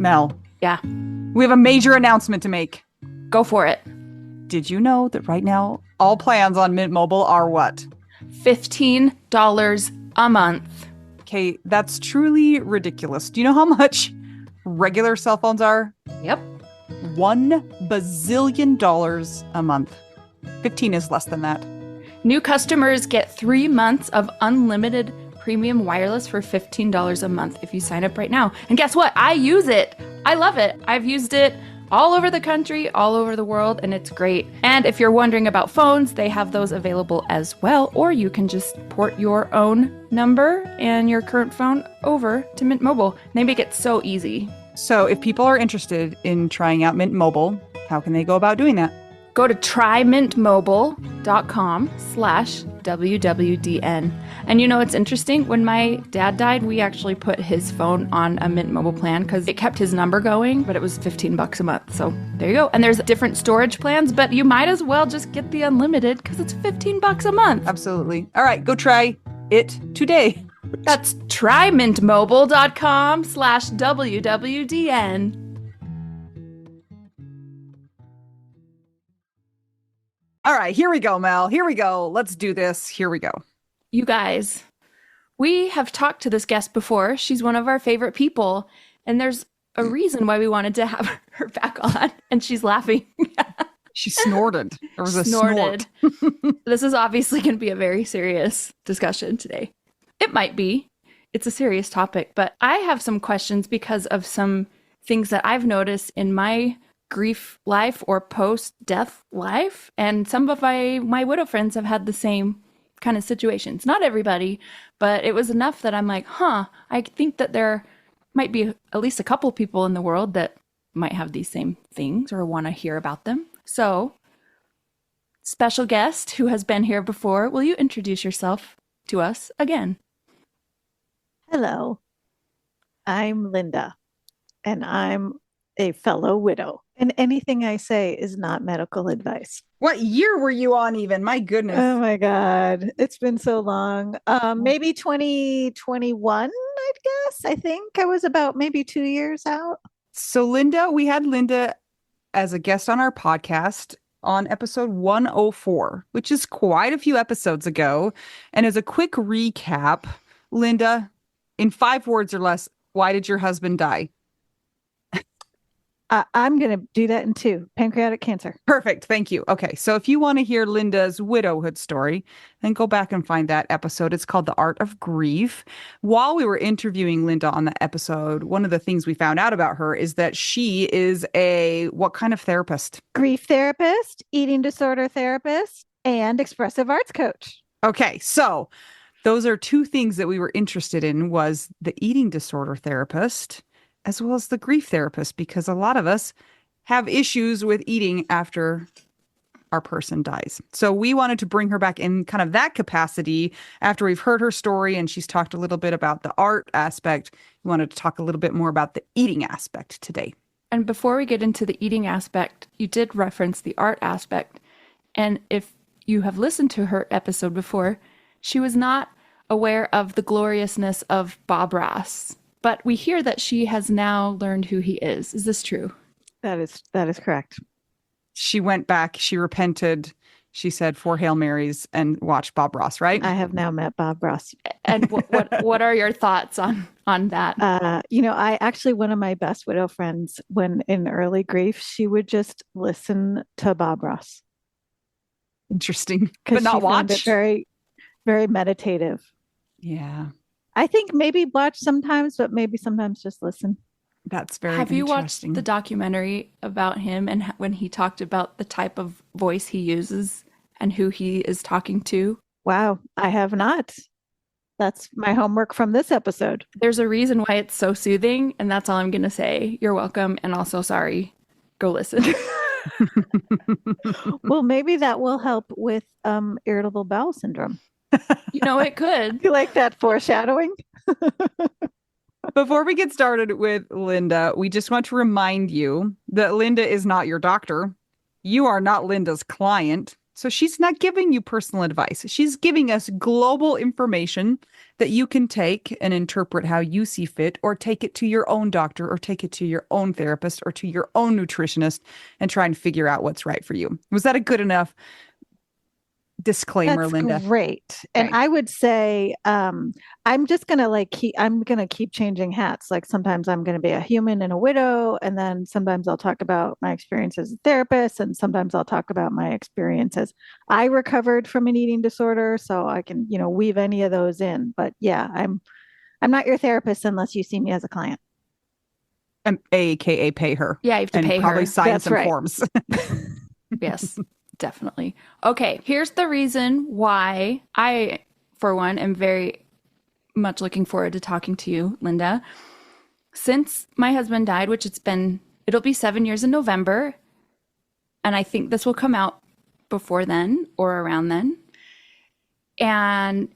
Mel, Yeah, we have a major announcement to make. go for it. Did you know that right now all plans on Mint Mobile are what? $15 a month. Okay, that's truly ridiculous. Do you know how much regular cell phones are? Yep. $1 bazillion a month. 15 is less than that. New customers get 3 months of unlimited premium wireless for $15 a month if you sign up right now. And guess what? I use it. I love it. I've used it all over the country, all over the world, and it's great. And if you're wondering about phones, they have those available as well, or you can just port your own number and your current phone over to Mint Mobile. They make it so easy. So if people are interested in trying out Mint Mobile, how can they go about doing that? Go to trymintmobile.com/WWDN. And you know, it's interesting. When my dad died, we actually put his phone on a Mint Mobile plan because it kept his number going, but it was $15 a month. So there you go. And there's different storage plans, but you might as well just get the unlimited because it's $15 a month. Absolutely. All right, go try it today. That's trymintmobile.com/WWDN. All right, here we go, Mel. Here we go. Let's do this. Here we go. You guys, we have talked to this guest before. She's one of our favorite people, and there's a reason why we wanted to have her back on, and she's laughing. She snorted. There was a Snorted. snort. This is obviously going to be a very serious discussion today. It might be. It's a serious topic, but I have some questions because of some things that I've noticed in my grief life or post-death life, and some of my widow friends have had the same kind of situations. Not everybody, but it was enough that I'm like, I think that there might be at least a couple people in the world that might have these same things or want to hear about them. So, special guest who has been here before, will you introduce yourself to us again? Hello, I'm Linda, and I'm a fellow widow. And anything I say is not medical advice. What year were you on even? My goodness. Oh my God, it's been so long. Maybe 2021, I'd guess. I think I was about maybe 2 years out. So Linda, we had Linda as a guest on our podcast on episode 104, which is quite a few episodes ago. And as a quick recap, Linda, in 5 words or less, why did your husband die? I'm going to do that in 2. Pancreatic cancer. Perfect. Thank you. Okay. So if you want to hear Linda's widowhood story, then go back and find that episode. It's called The Art of Grief. While we were interviewing Linda on that episode, one of the things we found out about her is that she is what kind of therapist? Grief therapist, eating disorder therapist, and expressive arts coach. Okay. So those are 2 things that we were interested in, was the eating disorder therapist as well as the grief therapist, because a lot of us have issues with eating after our person dies. So we wanted to bring her back in kind of that capacity after we've heard her story and she's talked a little bit about the art aspect. We wanted to talk a little bit more about the eating aspect today. And before we get into the eating aspect, you did reference the art aspect. And if you have listened to her episode before, she was not aware of the gloriousness of Bob Ross. But we hear that she has now learned who he is. Is this true? That is correct. She went back, she repented, she said 4 Hail Marys and watched Bob Ross, right? I have now met Bob Ross. And what are your thoughts on that? I actually, one of my best widow friends, when in early grief, she would just listen to Bob Ross. Interesting. But not she found watch? it very, very meditative. Yeah. I think maybe watch sometimes, but maybe sometimes just listen. That's very Have you interesting. watched the documentary about him and when he talked about the type of voice he uses and who he is talking to? Wow, I have not. That's my homework from this episode. There's a reason why it's so soothing, and that's all I'm going to say. You're welcome, and also sorry. Go listen. Well, maybe that will help with irritable bowel syndrome. It could. You like that foreshadowing? Before we get started with Linda, we just want to remind you that Linda is not your doctor. You are not Linda's client. So she's not giving you personal advice. She's giving us global information that you can take and interpret how you see fit, or take it to your own doctor, or take it to your own therapist, or to your own nutritionist and try and figure out what's right for you. Was that a good enough disclaimer, That's Linda? great. And Okay. I would say I'm just gonna I'm gonna keep changing hats. Like sometimes I'm gonna be a human and a widow, and then sometimes I'll talk about my experience as a therapist, and sometimes I'll talk about my experience as I recovered from an eating disorder. So I can, weave any of those in. But yeah, I'm not your therapist unless you see me as a client. AKA pay her Yeah, you have to and pay probably her. sign That's some right. forms. Yes, definitely. Okay, here's the reason why I, for one, am very much looking forward to talking to you, Linda. Since my husband died, which it'll be 7 years in November, and I think this will come out before then or around then. And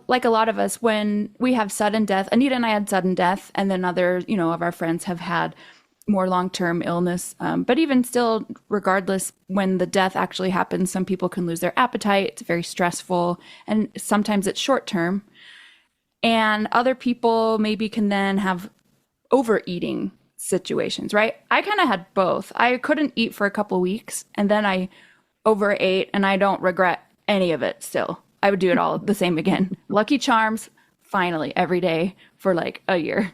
like a lot of us, when we have sudden death, Anita and I had sudden death, and then other, of our friends have had more long-term illness. But even still, regardless, when the death actually happens, some people can lose their appetite. It's very stressful, and sometimes it's short-term. And other people maybe can then have overeating situations, right? I kind of had both. I couldn't eat for a couple weeks, and then I overate, and I don't regret any of it still. I would do it all the same again. Lucky Charms, finally, every day for like a year.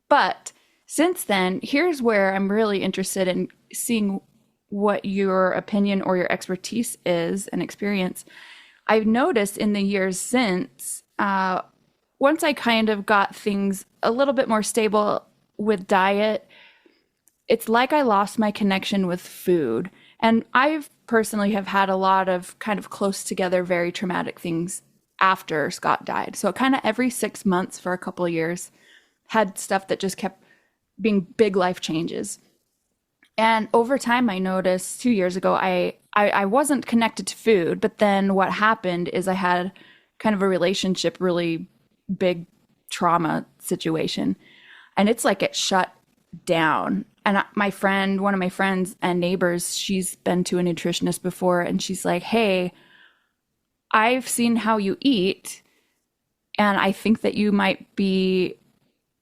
But since then, here's where I'm really interested in seeing what your opinion or your expertise is and experience. I've noticed in the years since, once I kind of got things a little bit more stable with diet, it's like I lost my connection with food. And I've personally have had a lot of kind of close together, very traumatic things after Scott died. So kind of every 6 months for a couple of years, had stuff that just kept being big life changes. And over time, I noticed 2 years ago, I wasn't connected to food. But then what happened is I had kind of a relationship, really big trauma situation. And it's like it shut down. And one of my friends and neighbors, she's been to a nutritionist before, and she's like, hey, I've seen how you eat, and I think that you might be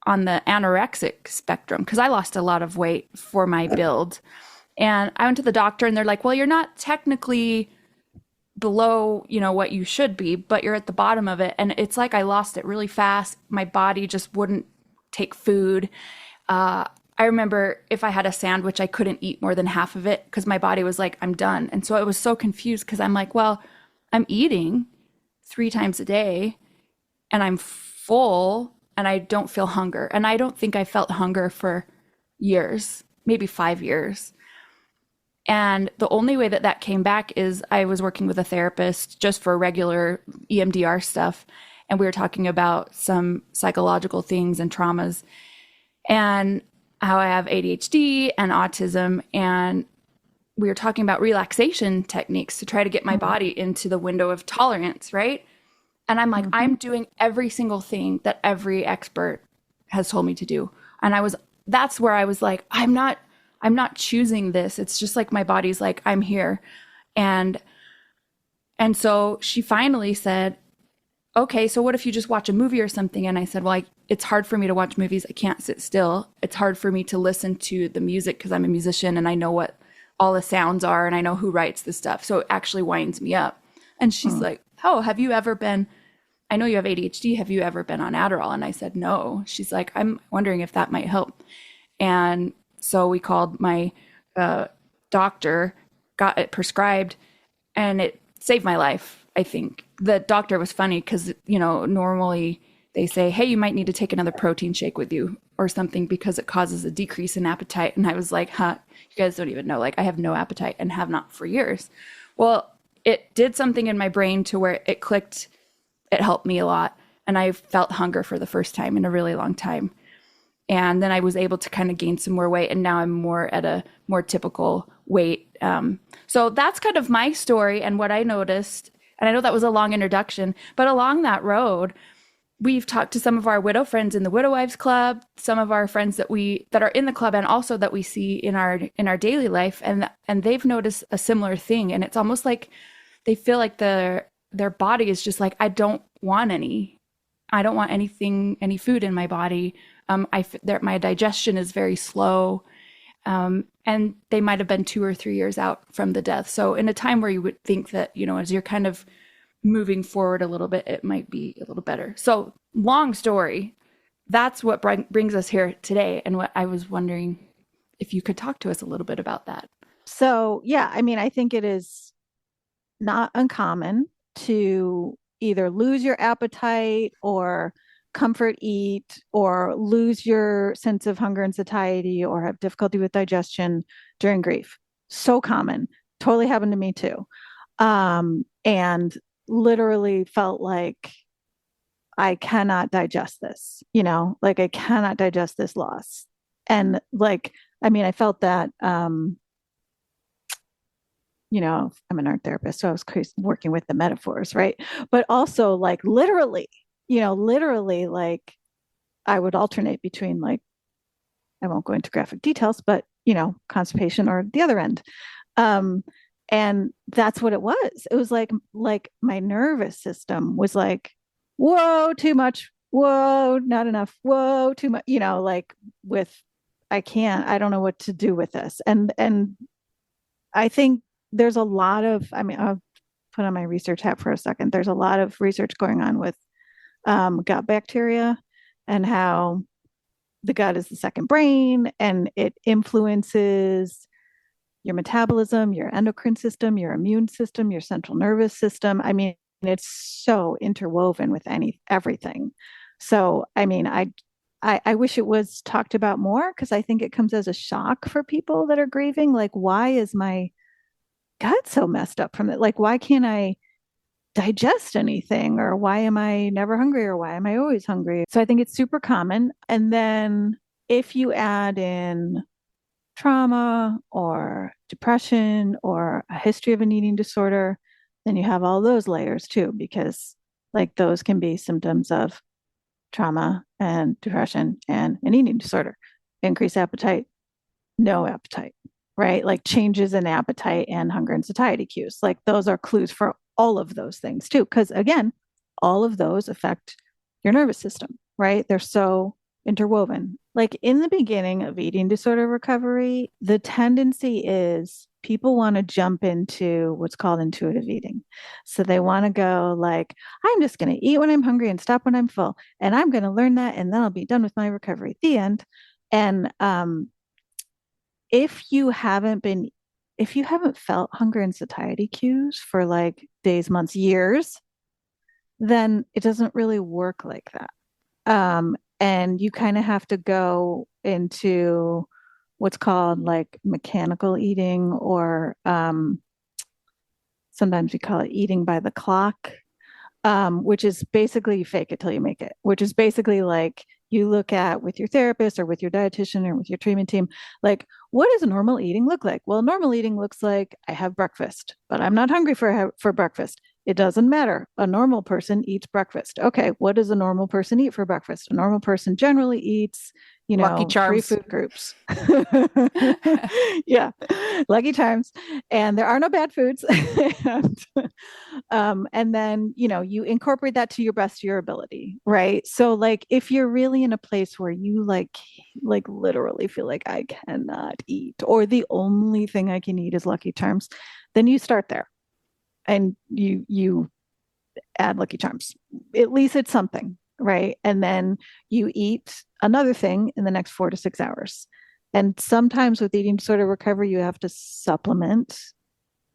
on the anorexic spectrum, because I lost a lot of weight for my build. And I went to the doctor, and they're like, well, you're not technically below, what you should be, but you're at the bottom of it. And it's like I lost it really fast. My body just wouldn't take food. I remember if I had a sandwich, I couldn't eat more than half of it because my body was like, I'm done. And so I was so confused because I'm like, well, I'm eating 3 times a day and I'm full and I don't feel hunger. And I don't think I felt hunger for years, maybe 5 years. And the only way that that came back is I was working with a therapist just for regular EMDR stuff. And we were talking about some psychological things and traumas, and how I have ADHD and autism. And we were talking about relaxation techniques to try to get my body into the window of tolerance, right? And I'm like, I'm doing every single thing that every expert has told me to do. And that's where I was like, I'm not choosing this. It's just like my body's like, I'm here. And so she finally said, okay, so what if you just watch a movie or something? And I said, well, it's hard for me to watch movies. I can't sit still. It's hard for me to listen to the music because I'm a musician and I know what all the sounds are and I know who writes the stuff. So it actually winds me up. And she's like, oh, I know you have ADHD. Have you ever been on Adderall? And I said, no. She's like, I'm wondering if that might help. And so we called my doctor, got it prescribed, and it saved my life, I think. The doctor was funny because, normally they say, hey, you might need to take another protein shake with you or something because it causes a decrease in appetite. And I was like, huh, you guys don't even know. Like, I have no appetite and have not for years. Well, it did something in my brain to where it clicked. It helped me a lot. And I felt hunger for the first time in a really long time. And then I was able to kind of gain some more weight. And now I'm more at a more typical weight. So that's kind of my story and what I noticed. And I know that was a long introduction, but along that road, we've talked to some of our widow friends in the Widow Wives Club, some of our friends that are in the club and also that we see in our daily life, and they've noticed a similar thing. And it's almost like they feel like their body is just like, I don't want any food in my body. My digestion is very slow. And they might have been 2 or 3 years out from the death. So in a time where you would think that, as you're kind of moving forward a little bit, it might be a little better. So long story, that's what brings us here today. And what I was wondering if you could talk to us a little bit about that. So, yeah, I mean, I think it is not uncommon to either lose your appetite or comfort eat or lose your sense of hunger and satiety or have difficulty with digestion during grief. So common. Totally happened to me too. And literally felt like I cannot digest this, like I cannot digest this loss. And like, I mean, I felt that, I'm an art therapist, so I was working with the metaphors, right? But also like literally like I would alternate between like, I won't go into graphic details, but constipation or the other end. Um, and that's what it was. It was like my nervous system was like, whoa, too much, whoa, not enough, whoa, too much, like with I don't know what to do with this. And I think there's a lot of, I mean, I'll put on my research hat for a second. There's a lot of research going on with gut bacteria and how the gut is the second brain and it influences your metabolism, your endocrine system, your immune system, your central nervous system. I mean, it's so interwoven with everything. So, I mean, I wish it was talked about more because I think it comes as a shock for people that are grieving. Like, why is my gut so messed up from it? Like, why can't I digest anything? Or why am I never hungry? Or why am I always hungry? So I think it's super common. And then if you add in trauma or depression or a history of an eating disorder, then you have all those layers too, because like those can be symptoms of trauma and depression and an eating disorder. Increased appetite, no appetite, right? Like changes in appetite and hunger and satiety cues. Like those are clues for all of those things too. Because again, all of those affect your nervous system, right? They're so interwoven. Like in the beginning of eating disorder recovery, the tendency is people want to jump into what's called intuitive eating. So they want to go like, I'm just going to eat when I'm hungry and stop when I'm full. And I'm going to learn that and then I'll be done with my recovery at the end. And if you haven't felt hunger and satiety cues for like days, months, years, then it doesn't really work like that. And you kind of have to go into what's called like mechanical eating, or sometimes we call it eating by the clock, which is basically you fake it till you make it, which is basically like you look at with your therapist or with your dietitian or with your treatment team, like, what does normal eating look like? Well, normal eating looks like I have breakfast, but I'm not hungry for breakfast. It doesn't matter. A normal person eats breakfast. Okay, what does a normal person eat for breakfast? A normal person generally eats, Lucky 3 Charms. food groups. Yeah, Lucky Charms. And there are no bad foods. And then, you incorporate that to your best of your ability, right? So like if you're really in a place where you like literally feel like I cannot eat, or the only thing I can eat is Lucky Charms, then you start there and you add Lucky Charms. At least it's something, right? And then you eat another thing in the next 4 to 6 hours. And sometimes with eating disorder recovery, you have to supplement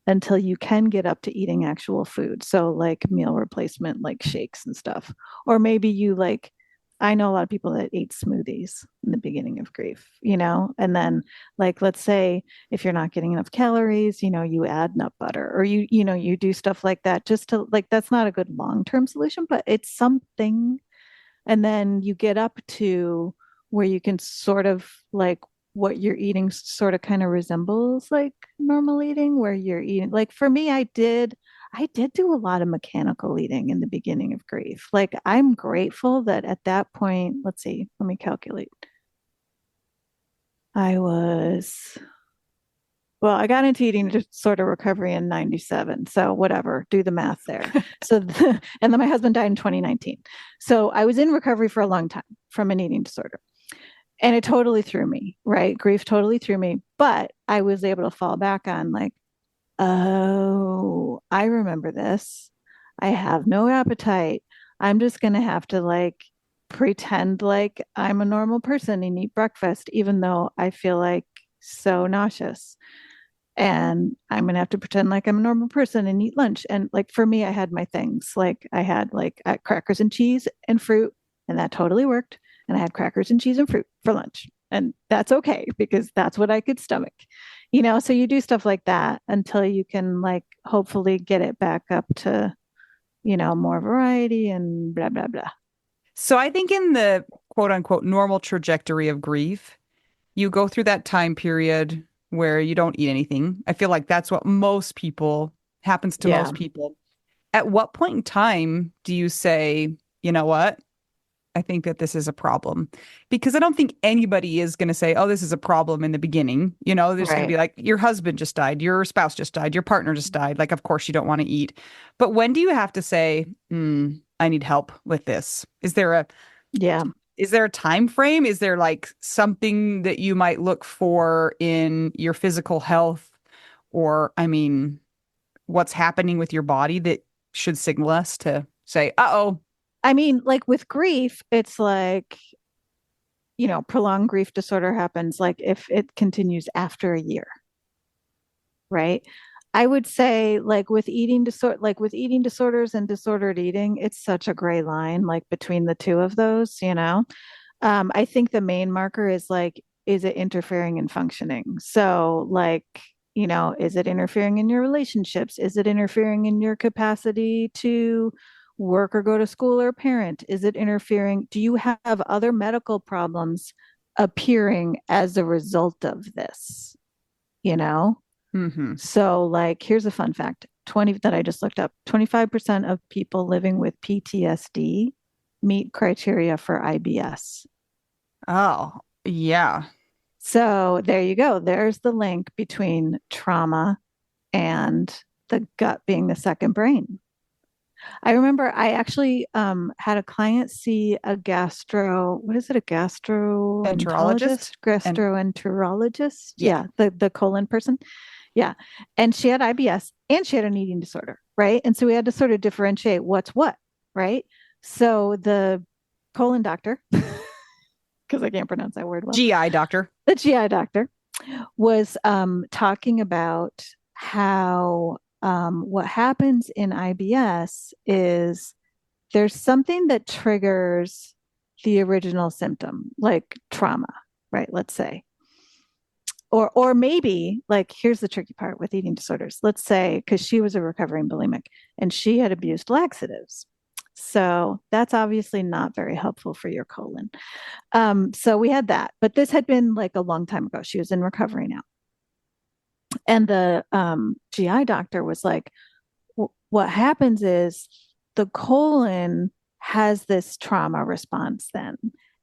until you can get up to eating actual food. So like meal replacement, like shakes and stuff. Or maybe you like, I know a lot of people that ate smoothies in the beginning of grief, and then like, let's say if you're not getting enough calories, you add nut butter, or you do stuff like that just to like, that's not a good long-term solution, but it's something. And then you get up to where you can sort of like what you're eating sort of kind of resembles like normal eating, where you're eating like for me, I did do a lot of mechanical eating in the beginning of grief. Like, I'm grateful that at that point, let's see, let me calculate. I was, well, I got into eating disorder recovery in 97. So, whatever, do the math there. And then my husband died in 2019. So, I was in recovery for a long time from an eating disorder. And it totally threw me, right? Grief totally threw me. But I was able to fall back on, like, oh, I remember this. I have no appetite. I'm just going to have to like pretend like I'm a normal person and eat breakfast, even though I feel like so nauseous. And I'm going to have to pretend like I'm a normal person and eat lunch. And like for me, I had my things. Like I had like crackers and cheese and fruit, and that totally worked. And I had crackers and cheese and fruit for lunch. And that's okay because that's what I could stomach. So you do stuff like that until you can like hopefully get it back up to, more variety and blah, blah, blah. So I think in the quote unquote normal trajectory of grief, you go through that time period where you don't eat anything. I feel like that's what most people happens to Yeah. most people. At what point in time do you say, you know what? I think that this is a problem because I don't think anybody is going to say, oh, this is a problem in the beginning. They're just going to Right. be like, your husband just died, your spouse just died, your partner just died. Like, of course, you don't want to eat. But when do you have to say, I need help with this? Yeah. Is there a time frame? Is there like something that you might look for in your physical health? Or, I mean, what's happening with your body that should signal us to say, uh-oh. I mean, like with grief, it's like, prolonged grief disorder happens like if it continues after a year, right? I would say like with eating disorders and disordered eating, it's such a gray line like between the two of those. I think the main marker is like, is it interfering in functioning? So like, is it interfering in your relationships? Is it interfering in your capacity to work or go to school or parent? Is it interfering? Do you have other medical problems appearing as a result of this? You know? Hmm. So, like, here's a fun fact 20 that I just looked up 25% of people living with PTSD meet criteria for IBS. Oh, yeah. So, there you go. There's the link between trauma and the gut being the second brain. I remember I actually had a client see a what is it, a gastroenterologist? Enterologist and Gastroenterologist? yeah. Yeah, the colon person. Yeah. And she had IBS and she had an eating disorder, right? And so we had to sort of differentiate what's what, right? So the colon doctor, because I can't pronounce that word well, GI doctor. the GI doctor was talking about how what happens in IBS is there's something that triggers the original symptom, like trauma, right? Let's say. Or maybe like here's the tricky part with eating disorders. Let's say because she was a recovering bulimic and she had abused laxatives. So that's obviously not very helpful for your colon. So we had that, but this had been like a long time ago. She was in recovery now. And the GI doctor was like, what happens is the colon has this trauma response then,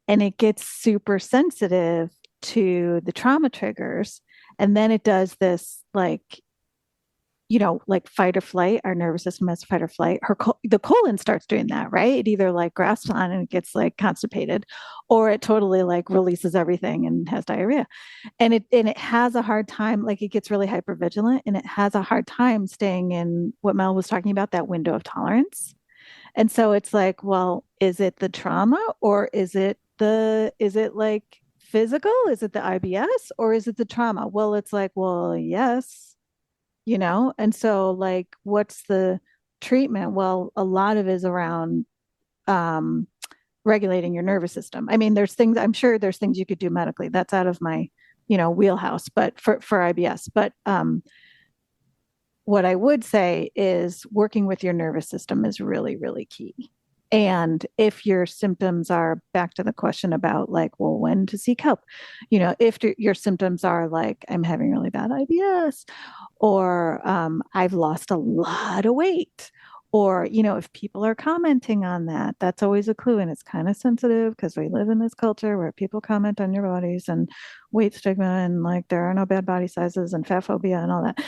and it gets super sensitive to the trauma triggers. And then it does this like fight or flight. Our nervous system has fight or flight. The colon starts doing that, right? It either like grasps on and it gets like constipated, or it totally like releases everything and has diarrhea. And it has a hard time, like it gets really hypervigilant, and it has a hard time staying in what Mel was talking about, that window of tolerance. And so it's like, well, is it the trauma, or is it like physical? Is it the IBS, or is it the trauma? Well, it's like, well, yes. And so like what's the treatment? Well, a lot of it is around um regulating your nervous system. I mean, I'm sure there's things you could do medically. That's out of my, wheelhouse, but for IBS. But what I would say is working with your nervous system is really, really key. And if your symptoms are back to the question about like, well, when to seek help, if your symptoms are like, I'm having really bad IBS, or I've lost a lot of weight, or, if people are commenting on that, that's always a clue. And it's kind of sensitive because we live in this culture where people comment on your bodies and weight stigma and like there are no bad body sizes and fat phobia and all that.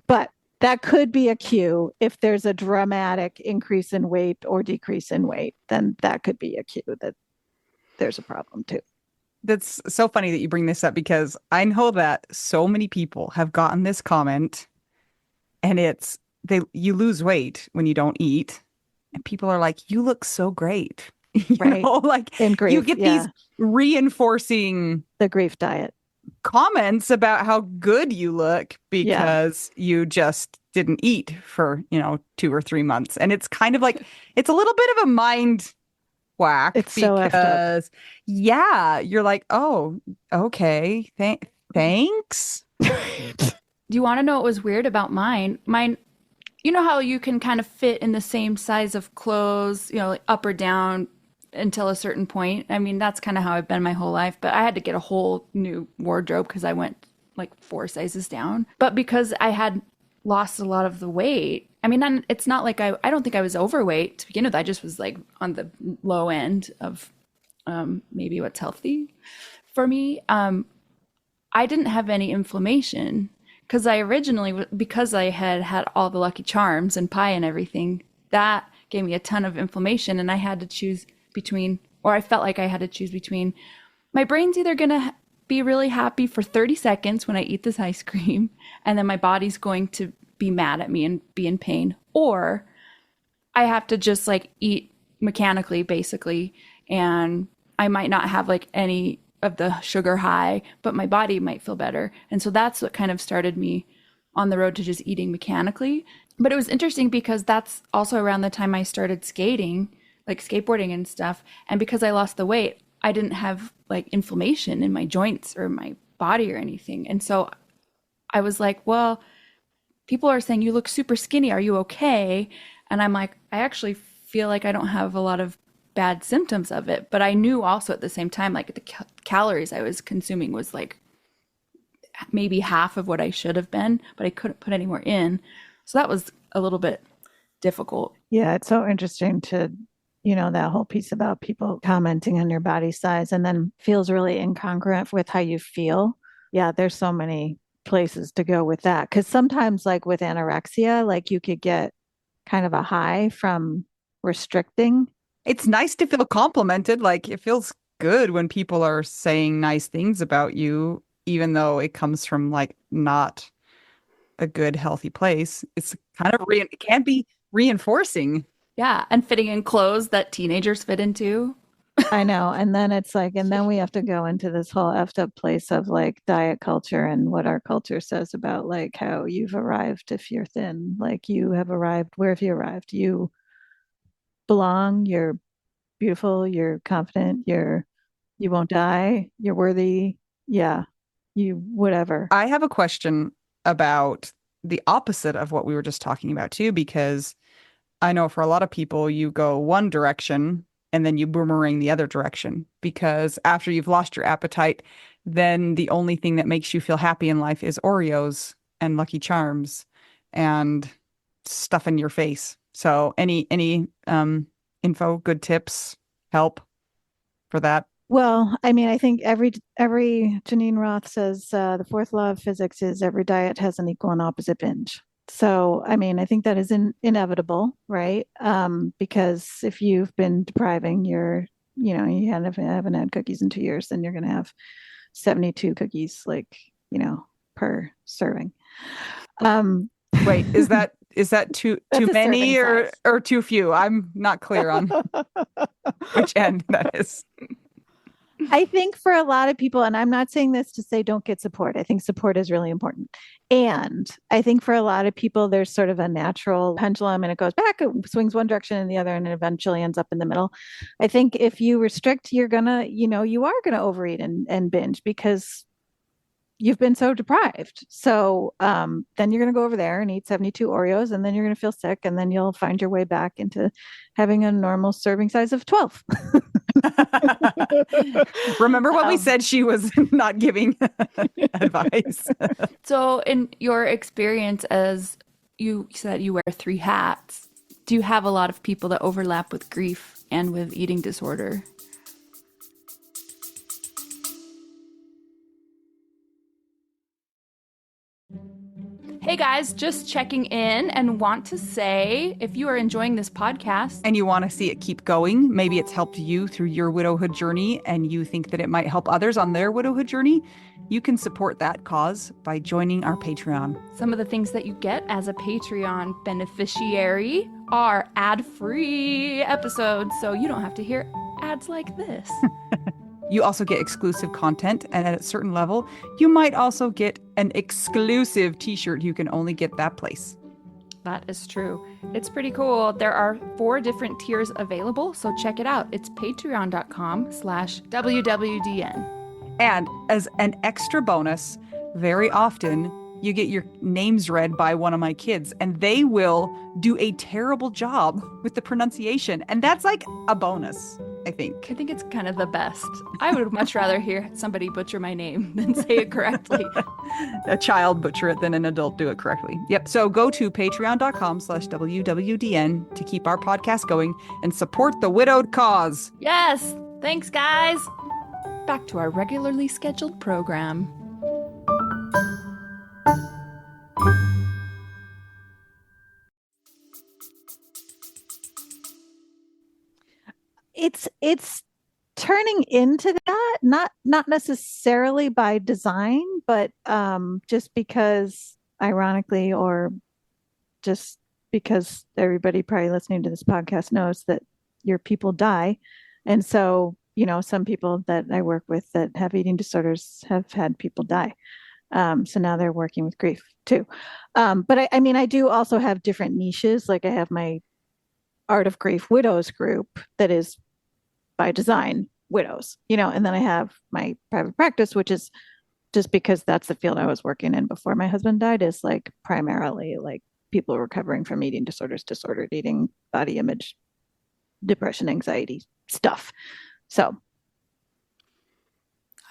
But that could be a cue. If there's a dramatic increase in weight or decrease in weight, then that could be a cue that there's a problem too. That's so funny that you bring this up because I know that so many people have gotten this comment and you lose weight when you don't eat and people are like, you look so great. Right. Like in grief, you get these reinforcing the grief diet comments about how good you look because you just didn't eat for, 2 or 3 months. And it's kind of like, it's a little bit of a mind whack. It's so effed up. You're like, oh, okay. Thanks. Do you want to know what was weird about mine? Mine, you know how you can kind of fit in the same size of clothes, like up or down until a certain point. I mean, that's kind of how I've been my whole life, but I had to get a whole new wardrobe because I went like 4 sizes down. But because I had lost a lot of the weight, I mean, it's not like I don't think I was overweight to begin with. I just was like on the low end of maybe what's healthy for me. I didn't have any inflammation because because I had all the Lucky Charms and pie and everything, that gave me a ton of inflammation. And I had to choose I felt like I had to choose between, my brain's either going to be really happy for 30 seconds when I eat this ice cream, and then my body's going to be mad at me and be in pain, or I have to just like eat mechanically, basically, and I might not have like any of the sugar high, but my body might feel better. And so that's what kind of started me on the road to just eating mechanically. But it was interesting because that's also around the time I started skating, like skateboarding and stuff. And because I lost the weight, I didn't have like inflammation in my joints or my body or anything. And so I was like, well, people are saying you look super skinny. Are you okay? And I'm like, I actually feel like I don't have a lot of bad symptoms of it. But I knew also at the same time, like the calories I was consuming was like maybe half of what I should have been, but I couldn't put any more in. So that was a little bit difficult. Yeah, it's so interesting to, that whole piece about people commenting on your body size and then feels really incongruent with how you feel. Yeah, there's so many places to go with that. Because sometimes, like with anorexia, like you could get kind of a high from restricting. It's nice to feel complimented. Like it feels good when people are saying nice things about you, even though it comes from like not a good, healthy place. It's kind of it can be reinforcing. Yeah, and fitting in clothes that teenagers fit into. I know. And then it's like, and then we have to go into this whole effed up place of like diet culture and what our culture says about like how you've arrived if you're thin. Like you have arrived. Where have you arrived? You belong, you're beautiful, you're confident, you won't die, you're worthy. Yeah. You whatever. I have a question about the opposite of what we were just talking about too, because I know for a lot of people, you go one direction and then you boomerang the other direction because after you've lost your appetite, then the only thing that makes you feel happy in life is Oreos and Lucky Charms and stuff in your face. So any info, good tips, help for that? Well, I mean, I think every Janine Roth says the fourth law of physics is every diet has an equal and opposite binge. So, I mean, I think that is inevitable, right? Because if you've been depriving you haven't had cookies in 2 years, then you're going to have 72 cookies, like, per serving. Wait, is that too many or too few? I'm not clear on which end that is. I think for a lot of people, and I'm not saying this to say don't get support. I think support is really important. And I think for a lot of people, there's sort of a natural pendulum and it goes back, it swings one direction and the other, and it eventually ends up in the middle. I think if you restrict, you are going to overeat and binge because you've been so deprived. So then you're going to go over there and eat 72 Oreos, and then you're going to feel sick, and then you'll find your way back into having a normal serving size of 12. Remember when we Um, said she was not giving advice? So, in your experience, as you said you wear three hats, do you have a lot of people that overlap with grief and with eating disorder? Hey guys, just checking in and want to say if you are enjoying this podcast, And you want to see it keep going, maybe it's helped you through your widowhood journey and you think that it might help others on their widowhood journey, you can support that cause by joining our Patreon. some of the things that you get as a Patreon beneficiary are ad-free episodes, so you don't have to hear ads like this. You also get exclusive content, and at a certain level, you might also get an exclusive t-shirt you can only get that place. That is true. It's pretty cool. There are 4 different tiers available, so check it out. It's patreon.com/WWDN. And as an extra bonus, very often you get your names read by one of my kids, and they will do a terrible job with the pronunciation. And that's like a bonus, I think. I think it's kind of the best. I would much rather hear somebody butcher my name than say it correctly. A child butcher it than an adult do it correctly. Yep. So go to patreon.com/WWDN to keep our podcast going and support the widowed cause. Yes! Thanks, guys! Back to our regularly scheduled program. it's turning into that, not necessarily by design, but just because, ironically, or just because everybody probably listening to this podcast knows that your people die. And so, some people that I work with that have eating disorders have had people die. So now they're working with grief too. But I mean, I do also have different niches. Like I have my Art of Grief Widows group that is by design widows, and then I have my private practice, which is just because that's the field I was working in before my husband died, is like primarily like people recovering from eating disorders, disordered eating, body image, depression, anxiety stuff. So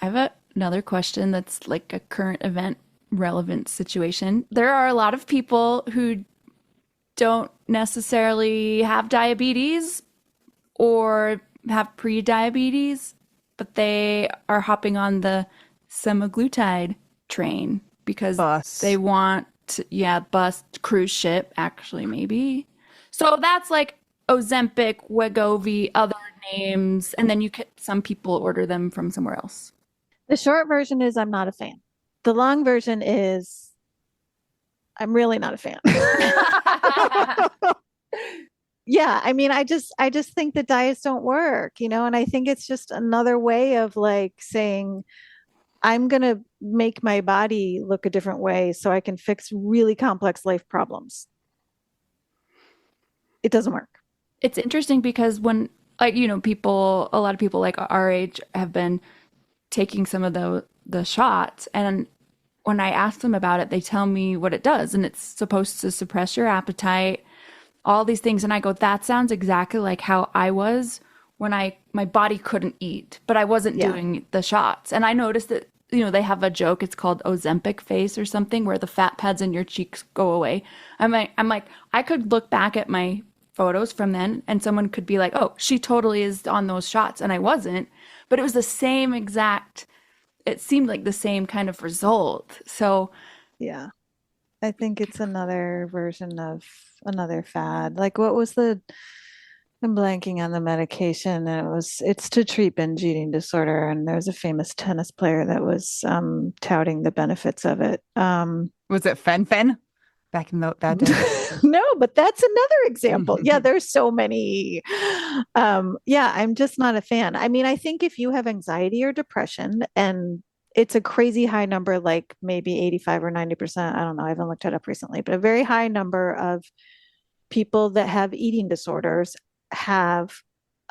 I have another question that's like a current event relevant situation. There are a lot of people who don't necessarily have diabetes or have pre-diabetes, but they are hopping on the semaglutide train because they want to, bus, cruise ship, actually, maybe. So that's like Ozempic, Wegovy, other names, and then some people order them from somewhere else. The short version is I'm not a fan. The long version is I'm really not a fan. Yeah, I mean, I just think that diets don't work, and I think it's just another way of like saying I'm going to make my body look a different way so I can fix really complex life problems. It doesn't work. It's interesting because when, like, a lot of people like our age have been taking some of the shots, and when I ask them about it, they tell me what it does, and it's supposed to suppress your appetite, all these things. And I go, that sounds exactly like how I was when my body couldn't eat, but I wasn't doing the shots. And I noticed that, they have a joke. It's called Ozempic face or something, where the fat pads in your cheeks go away. I'm like, I could look back at my photos from then and someone could be like, oh, she totally is on those shots. And I wasn't, but it was the same exact, it seemed like the same kind of result. So yeah, I think it's another version of another fad. Like what was I'm blanking on the medication. It's to treat binge eating disorder. And there's a famous tennis player that was touting the benefits of it. Was it Fen back in that day? No, but that's another example. Yeah, there's so many. Yeah, I'm just not a fan. I mean, I think if you have anxiety or depression and it's a crazy high number, like maybe 85 or 90%, I don't know, I haven't looked it up recently, but a very high number of people that have eating disorders have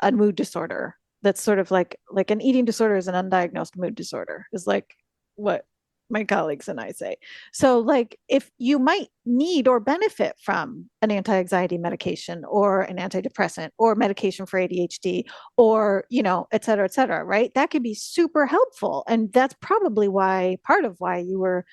a mood disorder that's sort of like an eating disorder is an undiagnosed mood disorder, is like what my colleagues and I say. So, like, if you might need or benefit from an anti-anxiety medication or an antidepressant or medication for ADHD or, et cetera, right? That could be super helpful. And that's probably part of why you were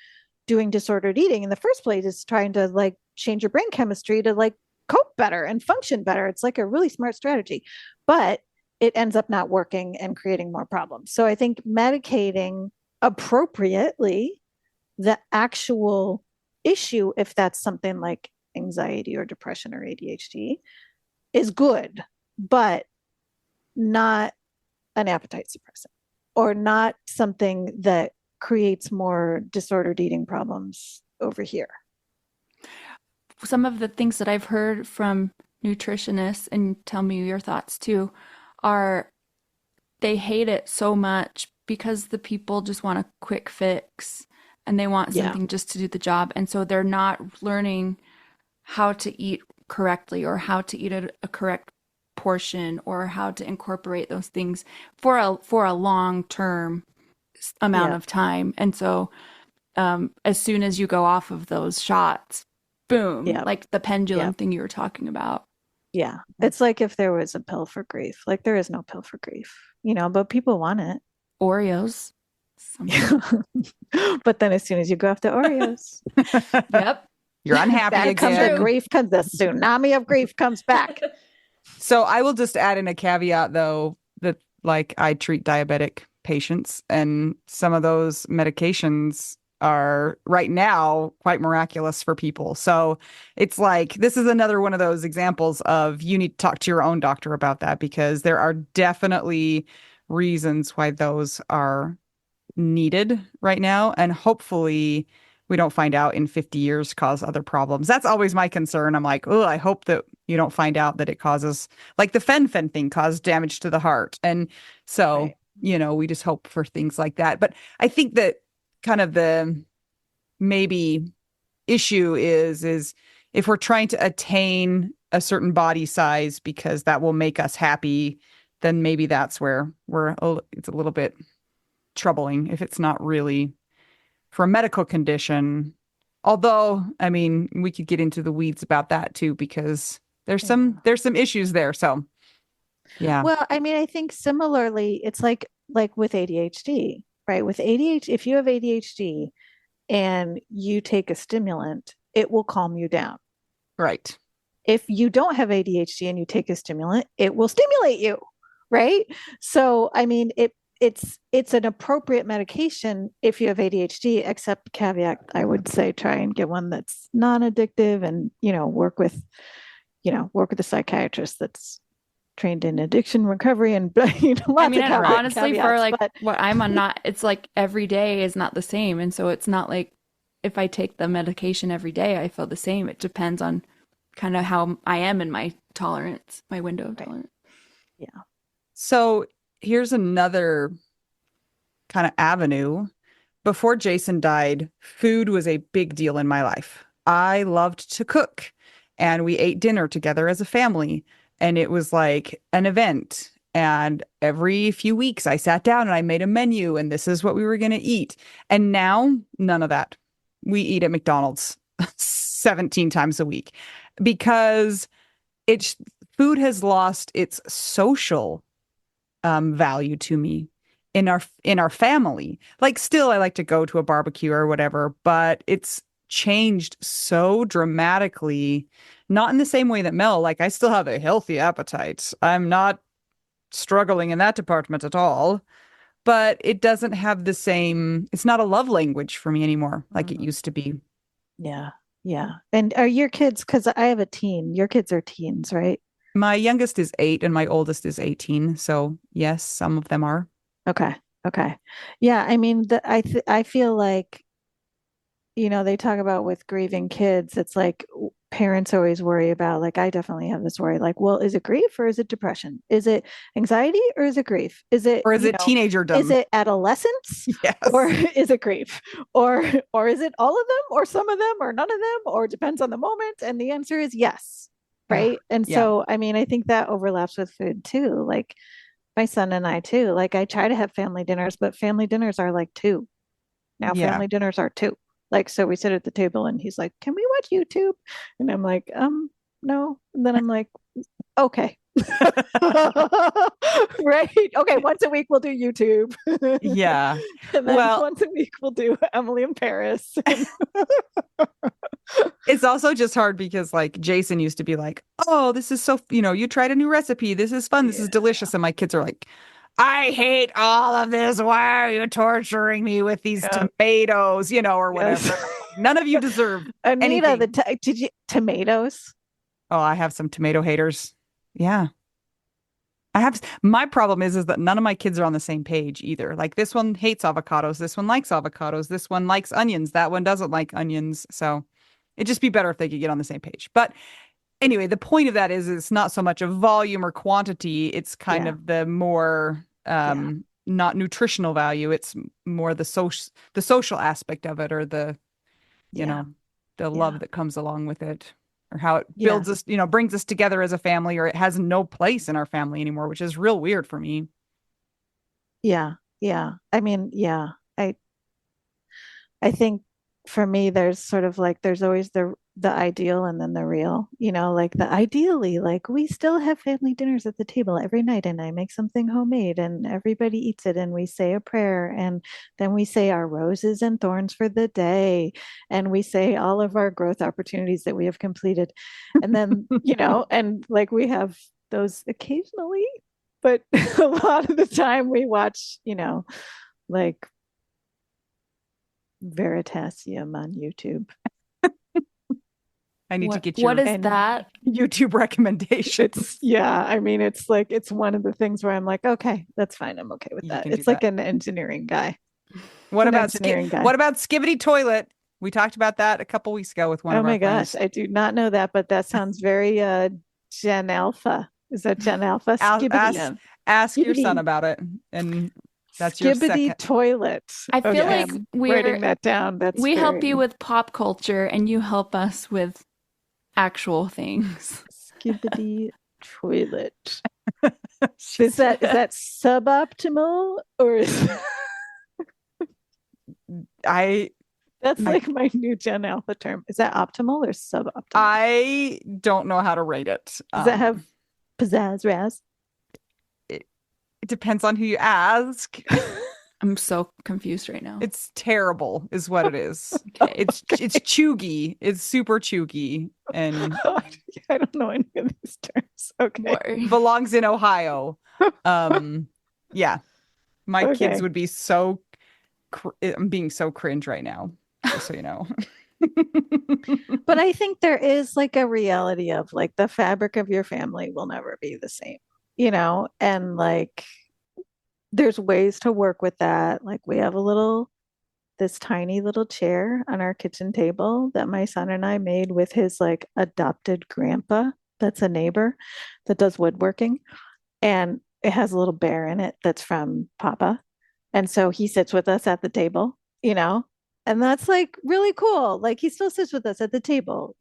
doing disordered eating in the first place, is trying to like change your brain chemistry to like cope better and function better. It's like a really smart strategy, but it ends up not working and creating more problems. So I think medicating appropriately the actual issue, if that's something like anxiety or depression or ADHD, is good, but not an appetite suppressant or not something that creates more disordered eating problems over here. Some of the things that I've heard from nutritionists, and tell me your thoughts too, are they hate it so much because the people just want a quick fix and they want something just to do the job. And so they're not learning how to eat correctly or how to eat a correct portion or how to incorporate those things for a long term amount of time. And so as soon as you go off of those shots, boom, like the pendulum thing you were talking about. Yeah. It's like if there was a pill for grief. Like there is no pill for grief, but people want it. Oreos. But then as soon as you go off the Oreos, yep, you're unhappy again. Comes the grief, comes the tsunami of grief comes back. So I will just add in a caveat though, that like I treat diabetic patients and some of those medications are right now quite miraculous for people. So it's like, this is another one of those examples of you need to talk to your own doctor about that, because there are definitely reasons why those are needed right now. And hopefully we don't find out in 50 years cause other problems. That's always my concern. I'm like, oh, I hope that you don't find out that it causes, like the fen-phen thing caused damage to the heart. And so, we just hope for things like that. But I think that kind of the maybe issue is if we're trying to attain a certain body size because that will make us happy, then maybe that's where it's a little bit troubling if it's not really for a medical condition. Although, I mean, we could get into the weeds about that too, because there's some issues there. So, yeah. Well, I mean, I think similarly, it's like with ADHD, right? With ADHD, if you have ADHD and you take a stimulant, it will calm you down. Right. If you don't have ADHD and you take a stimulant, it will stimulate you, right? So, I mean, it's an appropriate medication if you have ADHD, except caveat, I would say try and get one that's non-addictive and, work with a psychiatrist that's trained in addiction recovery and lots I mean, of honestly, caveats, for like what I'm on, it's like every day is not the same. And so it's not like if I take the medication every day, I feel the same. It depends on kind of how I am in my tolerance, my window of tolerance. Yeah. So here's another kind of avenue. Before Jason died, food was a big deal in my life. I loved to cook and we ate dinner together as a family. And it was like an event. And every few weeks I sat down and I made a menu and this is what we were going to eat. And now none of that. We eat at McDonald's 17 times a week because food has lost its social value to me in our family. Like still I like to go to a barbecue or whatever, but it's changed so dramatically, not in the same way that Mel, like I still have a healthy appetite. I'm not struggling in that department at all, but it doesn't have the same, it's not a love language for me anymore like it used to be. Yeah. Yeah. And are your kids, because I have a teen, your kids are teens, right? My youngest is 8 and my oldest is 18. So yes, some of them are. Okay. Okay. Yeah. I mean, I feel like, they talk about with grieving kids, it's like parents always worry about, like, I definitely have this worry, like, well, is it grief or is it depression? Is it anxiety or is it grief? Is it, teenagerdom? Is it adolescence? Yes. Or is it grief? Or is it all of them or some of them or none of them or depends on the moment? And the answer is yes. Right. And so, I mean, I think that overlaps with food too. Like my son and I too, like I try to have family dinners, but family dinners are like 2. Now Yeah. family dinners are too. Like, so we sit at the table and he's like, "Can we watch YouTube?" And I'm like, no. And then I'm like, okay. Right. Okay. Once a week we'll do YouTube. Yeah. And then Well, once a week we'll do Emily in Paris. it's also just hard because like Jason used to be like, "Oh, this is so, you tried a new recipe. This is fun. This is Yeah. delicious." And my kids are like, "I hate all of this. Why are you torturing me with these Yeah. tomatoes, or Yes. whatever?" I'm like, none of you deserve Anita, anything. did you tomatoes? Oh, I have some tomato haters. Yeah. My problem is that none of my kids are on the same page either. Like this one hates avocados, this one likes avocados, this one likes onions, that one doesn't like onions. So it'd just be better if they could get on the same page. But anyway, the point of that is it's not so much of volume or quantity, it's kind Yeah. of the more Yeah. not nutritional value, it's more the social aspect of it, or you Yeah. know, the Yeah. love that comes along with it, or how it Yeah. builds us, brings us together as a family, or it has no place in our family anymore, which is real weird for me. Yeah. Yeah. I mean, yeah. I think for me, there's sort of like there's always the ideal and then the real, like the ideally, like we still have family dinners at the table every night and I make something homemade and everybody eats it and we say a prayer and then we say our roses and thorns for the day and we say all of our growth opportunities that we have completed. And then, and like we have those occasionally, but a lot of the time we watch, like Veritasium on YouTube. I need to get What your is And that? YouTube recommendations. yeah, I mean, it's like, it's one of the things where I'm like, okay, that's fine. I'm okay with You that. can do It's like that. an engineering guy. It's What an about engineering guy. what about Skibbity Toilet? We talked about that a couple weeks ago with one Oh of our my gosh, friends. I do not know that, but that sounds very Gen Alpha. Is that Gen Alpha? Ask, Skibbity. ask, ask your son Skibbity. about it, and that's your Skibbity second. toilet. I feel Okay, like I'm writing that down. That's we help you very with pop culture and you help us with actual things. Skibbity toilet. Is She's that suboptimal or is I that's I like my new Gen Alpha term? Is that optimal or suboptimal? I don't know how to rate it. Does that have pizzazz raz? It, it depends on who you ask. I'm so confused right now. It's terrible, is what it is. Okay. It's chuggy. It's super chuggy and I don't know any of these terms. Okay. Worry. belongs in Ohio. Yeah, my kids Okay. would be so. I'm being so cringe right now, just so you know. But I think there is like a reality of like the fabric of your family will never be the same, and like there's ways to work with that. Like we have this tiny little chair on our kitchen table that my son and I made with his like adopted grandpa that's a neighbor that does woodworking. And it has a little bear in it that's from Papa. And so he sits with us at the table, and that's like really cool. Like he still sits with us at the table,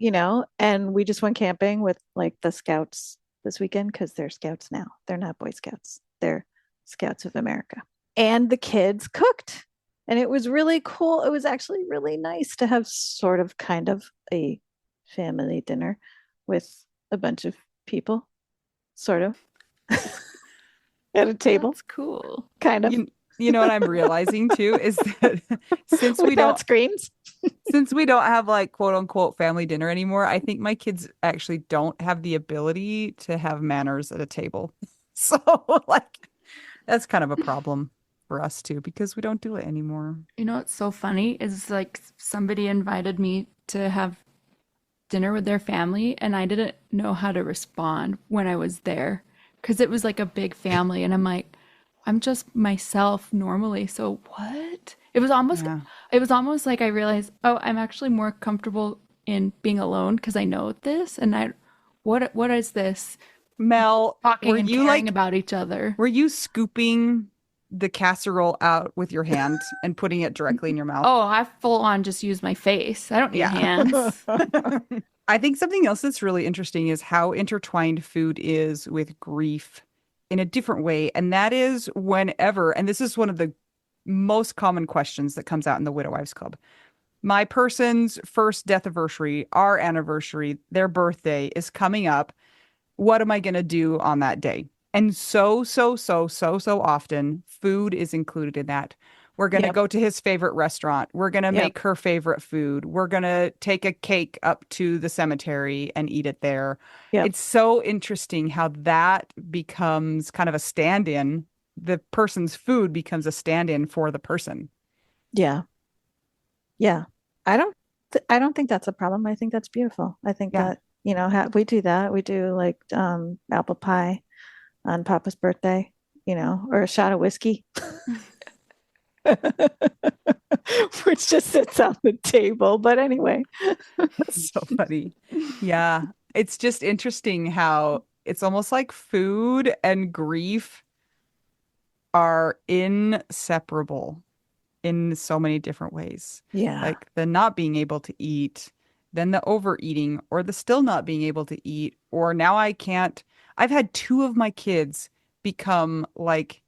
and we just went camping with like the scouts this weekend because they're scouts now. They're not Boy Scouts, they're Scouts of America. And the kids cooked and it was really cool. It was actually really nice to have sort of kind of a family dinner with a bunch of people, sort of at a table, That's cool. kind of. You know what I'm realizing too is that since we Without don't screens. since we don't have like quote unquote family dinner anymore, I think my kids actually don't have the ability to have manners at a table. So like that's kind of a problem for us too because we don't do it anymore. You know what's so funny is like somebody invited me to have dinner with their family and I didn't know how to respond when I was there because it was like a big family and I'm like, I'm just myself normally. So what? Yeah. It was almost like I realized, oh, I'm actually more comfortable in being alone because I know this and what is this? Mel, Talking and caring about each other. were you scooping the casserole out with your hand and putting it directly in your mouth? Oh, I full on just use my face. I don't need Yeah. hands. I think something else that's really interesting is how intertwined food is with grief in a different way. And that is whenever, and this is one of the most common questions that comes out in the Widow Wives Club. My person's first death anniversary, our anniversary, their birthday is coming up. What am I going to do on that day? And so often, food is included in that. We're going to Yep. go to his favorite restaurant. We're going to Yep. make her favorite food. We're going to take a cake up to the cemetery and eat it there. Yep. It's so interesting how that becomes kind of a stand-in. The person's food becomes a stand-in for the person. Yeah. Yeah. I don't think that's a problem. I think that's beautiful. I think Yeah. that, we do that. We do like apple pie on Papa's birthday, or a shot of whiskey, which just sits on the table. But anyway, That's so funny. Yeah. It's just interesting how it's almost like food and grief are inseparable in so many different ways. yeah. Like the not being able to eat, then the overeating, or the still not being able to eat, or now I can't. I've had two of my kids become like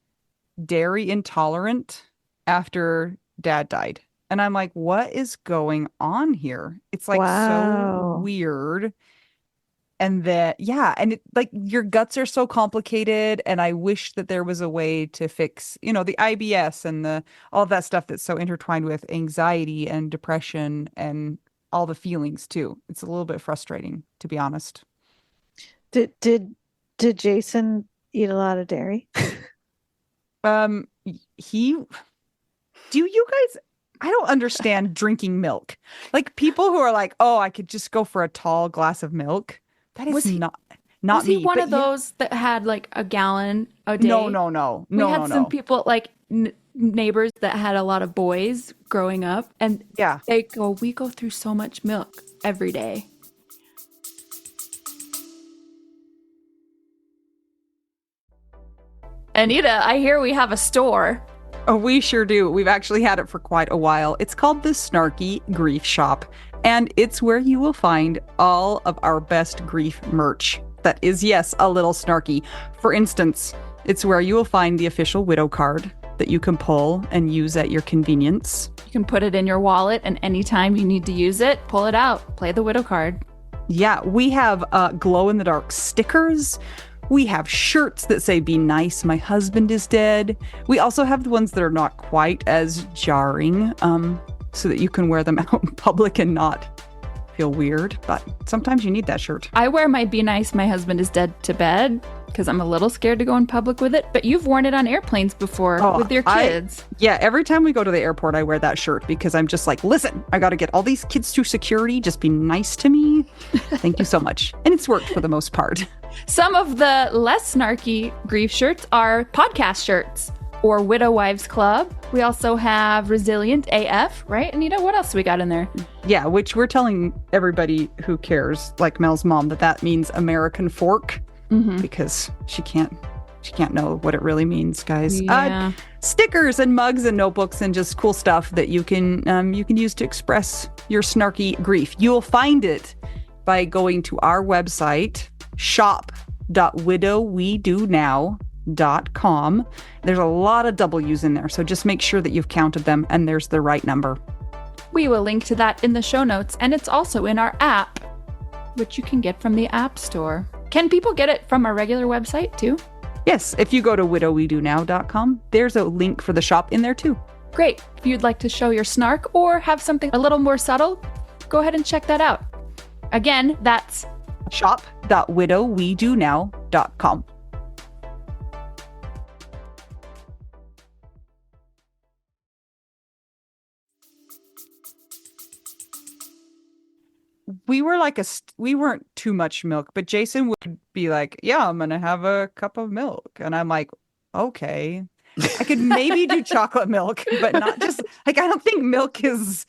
dairy intolerant after dad died. And I'm like, what is going on here? It's like so Wow. weird. And that, yeah, and like your guts are so complicated. And I wish that there was a way to fix, the IBS and the all that stuff that's so intertwined with anxiety and depression and all the feelings too. It's a little bit frustrating, to be honest. Did did did Jason eat a lot of dairy? Um, he, do you guys, I don't understand drinking milk. Like people who are like, oh, I could just go for a tall glass of milk. That Was is he not was he me. one But of yeah, those that had like a gallon a day? no, We no, had some no. people like neighbors that had a lot of boys growing up, and Yeah. we go through so much milk every day. Anita, I hear we have a store. Oh, we sure do. We've actually had it for quite a while. It's called the Snarky Grief Shop, and it's where you will find all of our best grief merch. That is, yes, a little snarky. For instance, it's where you will find the official widow card that you can pull and use at your convenience. You can put it in your wallet, and anytime you need to use it, pull it out, play the widow card. Yeah, we have glow-in-the-dark stickers. We have shirts that say, "Be nice, my husband is dead." We also have the ones that are not quite as jarring, so that you can wear them out in public and not feel weird. But sometimes you need that shirt. I wear my Be Nice, My Husband is Dead to bed because I'm a little scared to go in public with it, but you've worn it on airplanes before with your kids. Yeah, every time we go to the airport, I wear that shirt because I'm just like, listen, I got to get all these kids through security. Just be nice to me. Thank you so much. And it's worked for the most part. Some of the less snarky grief shirts are podcast shirts or Widow Wives Club. We also have Resilient AF, right, Anita? What else we got in there? Yeah, which we're telling everybody who cares, like Mel's mom, that means American fork because she can't know what it really means, guys. Yeah. Stickers and mugs and notebooks and just cool stuff that you can use to express your snarky grief. You'll find it by going to our website, shop.widowwedonow.com. There's a lot of W's in there, so just make sure that you've counted them and there's the right number. We will link to that in the show notes, and it's also in our app, which you can get from the App Store. Can people get it from our regular website too? Yes, if you go to widowwedonow.com, there's a link for the shop in there too. Great. If you'd like to show your snark or have something a little more subtle, go ahead and check that out. Again, that's shop.widowwedonow.com. We were like we weren't too much milk, but Jason would be like, yeah, I'm going to have a cup of milk. And I'm like, okay, I could maybe do chocolate milk, but not just like, I don't think milk is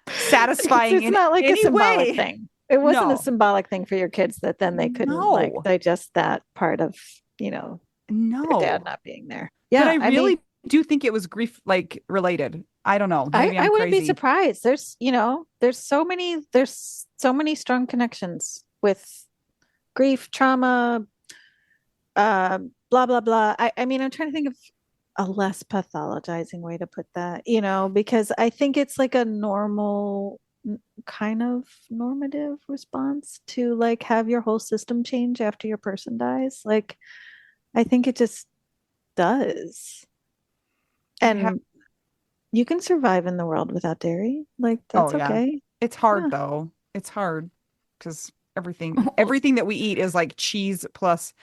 satisfying It's not like in a any symbolic way. thing. It wasn't No. a symbolic thing for your kids that then they couldn't like No. digest that part of, their No. dad not being there. But Yeah, I really do think it was grief like related. I don't know. Maybe I I'm wouldn't be crazy. surprised. There's so many strong connections with grief, trauma, blah blah blah. I mean, I'm trying to think of a less pathologizing way to put that, because I think it's like a normal kind of normative response to like have your whole system change after your person dies. Like, I think it just does. I have, And you can survive in the world without dairy. Like, oh that's yeah. okay. It's hard Yeah. though. It's hard because everything that we eat is like cheese plus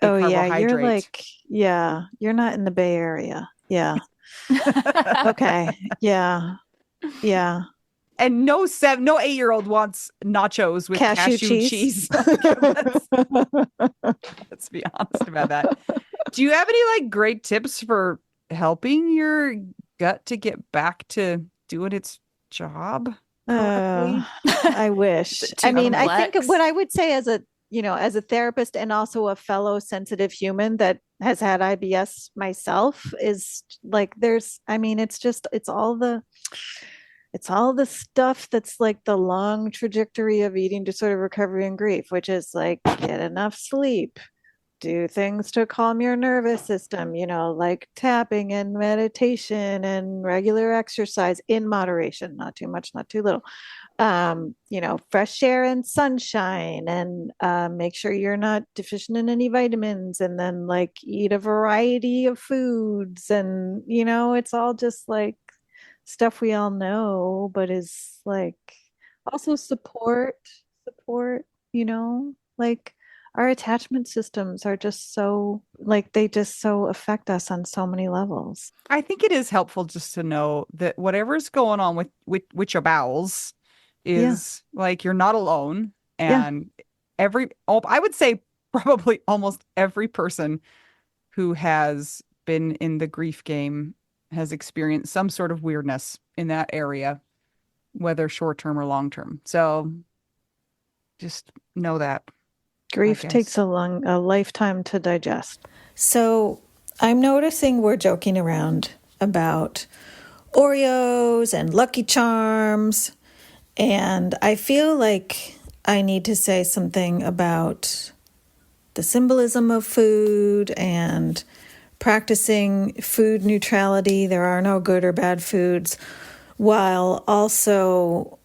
a Oh, yeah. You're carbohydrate. like, yeah, you're not in the Bay Area. Yeah. Okay. Yeah. Yeah. And no 8-year-old wants nachos with Cashew cashew cheese. cheese. Like, let's be honest about that. Do you have any like great tips for helping your gut to get back to doing its job Uh, correctly? I Is wish. it I too I don't mean, I know. think complex? what I would say as a therapist and also a fellow sensitive human that has had IBS myself is like I mean, it's all the stuff that's like the long trajectory of eating disorder recovery and grief, which is like get enough sleep, do things to calm your nervous system, like tapping and meditation and regular exercise in moderation, not too much, not too little. Fresh air and sunshine, and make sure you're not deficient in any vitamins, and then like eat a variety of foods. And, it's all just like stuff we all know, but is like also support, like our attachment systems are just so like they just so affect us on so many levels. I think it is helpful just to know that whatever's going on with your bowels Yeah. is like you're not alone. Yeah. And I would say probably almost every person who has been in the grief game has experienced some sort of weirdness in that area, whether short term or long term. So just know that, I Grief takes guess. a lifetime to digest. So I'm noticing we're joking around about Oreos and Lucky Charms, and I feel like I need to say something about the symbolism of food and practicing food neutrality. There are no good or bad foods, while also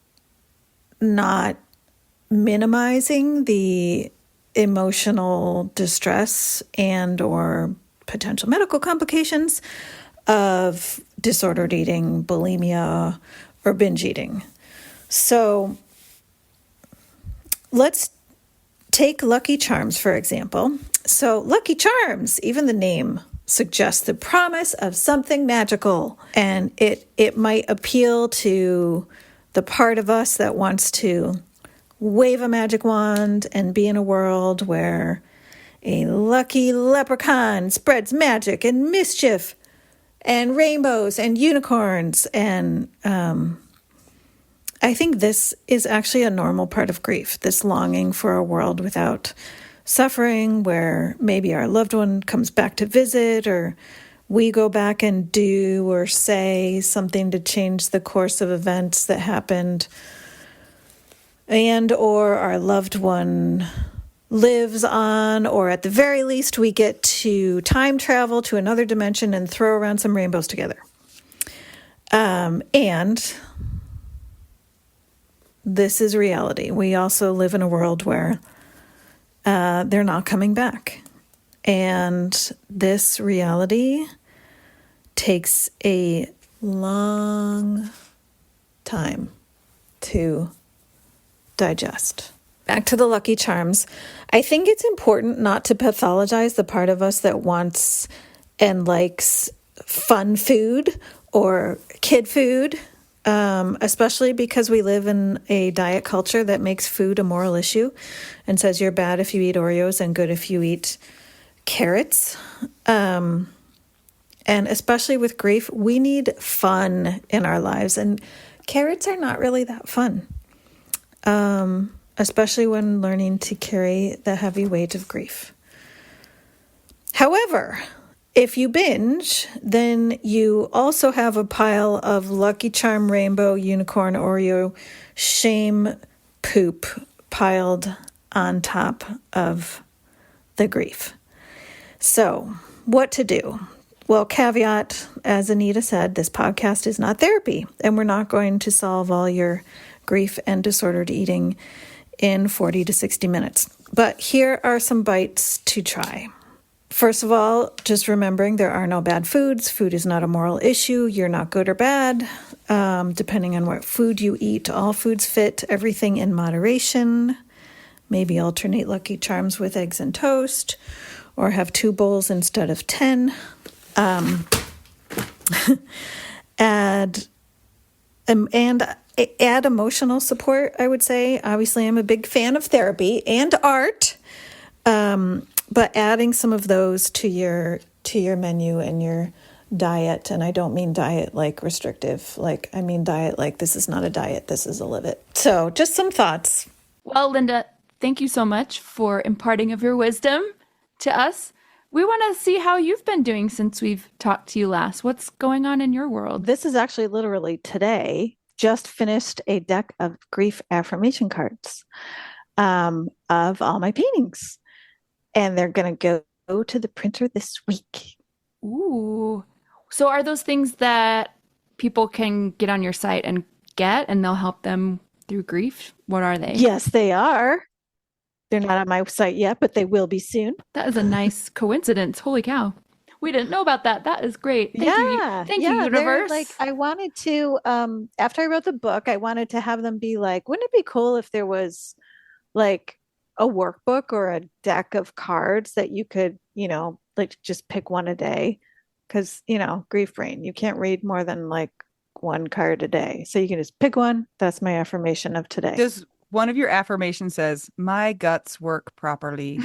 not minimizing the emotional distress and or potential medical complications of disordered eating, bulimia, or binge eating. So let's take Lucky Charms, for example. So Lucky Charms, even the name suggests the promise of something magical, and it might appeal to the part of us that wants to wave a magic wand and be in a world where a lucky leprechaun spreads magic and mischief and rainbows and unicorns. And I think this is actually a normal part of grief, this longing for a world without suffering, where maybe our loved one comes back to visit, or we go back and do or say something to change the course of events that happened, and or our loved one lives on, or at the very least we get to time travel to another dimension and throw around some rainbows together. And this is reality. We also live in a world where they're not coming back. And this reality takes a long time to digest. Back to the Lucky Charms. I think it's important not to pathologize the part of us that wants and likes fun food or kid food, especially because we live in a diet culture that makes food a moral issue and says you're bad if you eat Oreos and good if you eat carrots. And especially with grief, we need fun in our lives, and carrots are not really that fun. Especially when learning to carry the heavy weight of grief. However, if you binge, then you also have a pile of Lucky Charm, Rainbow, Unicorn, Oreo, shame poop piled on top of the grief. So, what to do? Well, caveat, as Anita said, this podcast is not therapy, and we're not going to solve all your grief and disordered eating in 40 to 60 minutes. But here are some bites to try. First of all, just remembering there are no bad foods. Food is not a moral issue. You're not good or bad. Depending on what food you eat, all foods fit, everything in moderation. Maybe alternate Lucky Charms with eggs and toast, or have 2 bowls instead of 10. And add emotional support, I would say. Obviously, I'm a big fan of therapy and art, but adding some of those to your menu and your diet. And I don't mean diet like restrictive, like I mean diet like this is not a diet, this is a live it. So just some thoughts. Well, Linda, thank you so much for imparting of your wisdom to us. We want to see how you've been doing since we've talked to you last. What's going on in your world? This is actually literally today. Just finished a deck of grief affirmation cards of all my paintings. And they're going to go to the printer this week. Ooh. So are those things that people can get on your site and get, and they'll help them through grief? What are they? Yes, they are. They're not on my site yet, but they will be soon. That is a nice coincidence. Holy cow. We didn't know about that. That is great. Thank you. Thank you, universe. Like, I wanted to, after I wrote the book, I wanted to have them be like, wouldn't it be cool if there was like a workbook or a deck of cards that you could, like just pick one a day? Because, grief brain, you can't read more than like one card a day. So you can just pick one. That's my affirmation of today. Does one of your affirmations says, my guts work properly?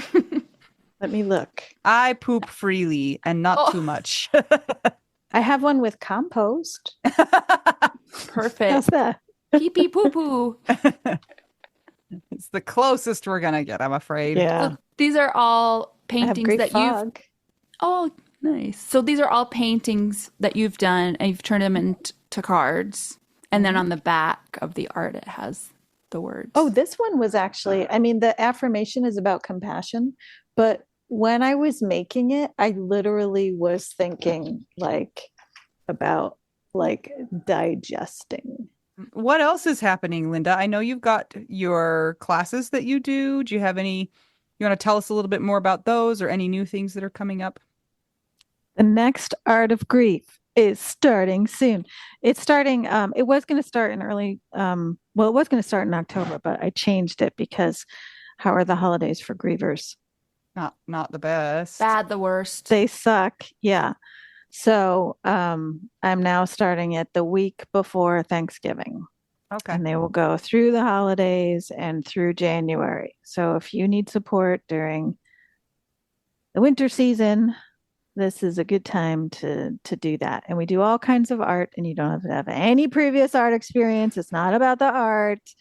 Let me look. I poop freely and not too much. I have one with compost. Perfect. How's that? Pee pee poo poo. It's the closest we're going to get, I'm afraid. Yeah. So these are all I have paintings great that fog. you've... Oh, nice. So these are all paintings that you've done, and you've turned them into cards. And then on the back of the art, it has the words. Oh, this one was actually, the affirmation is about compassion, but when I was making it, I literally was thinking about digesting. What else is happening, Linda? I know you've got your classes that you do. Do you have any, you want to tell us a little bit more about those or any new things that are coming up? The next Art of Grief is starting soon. It's starting, it was going to start in early, it was going to start in October, but I changed it because how are the holidays for grievers? Not the best. Bad, the worst. They suck. Yeah. So I'm now starting it the week before Thanksgiving. Okay. And they will go through the holidays and through January. So if you need support during the winter season, this is a good time to do that. And we do all kinds of art, and you don't have to have any previous art experience. It's not about the art.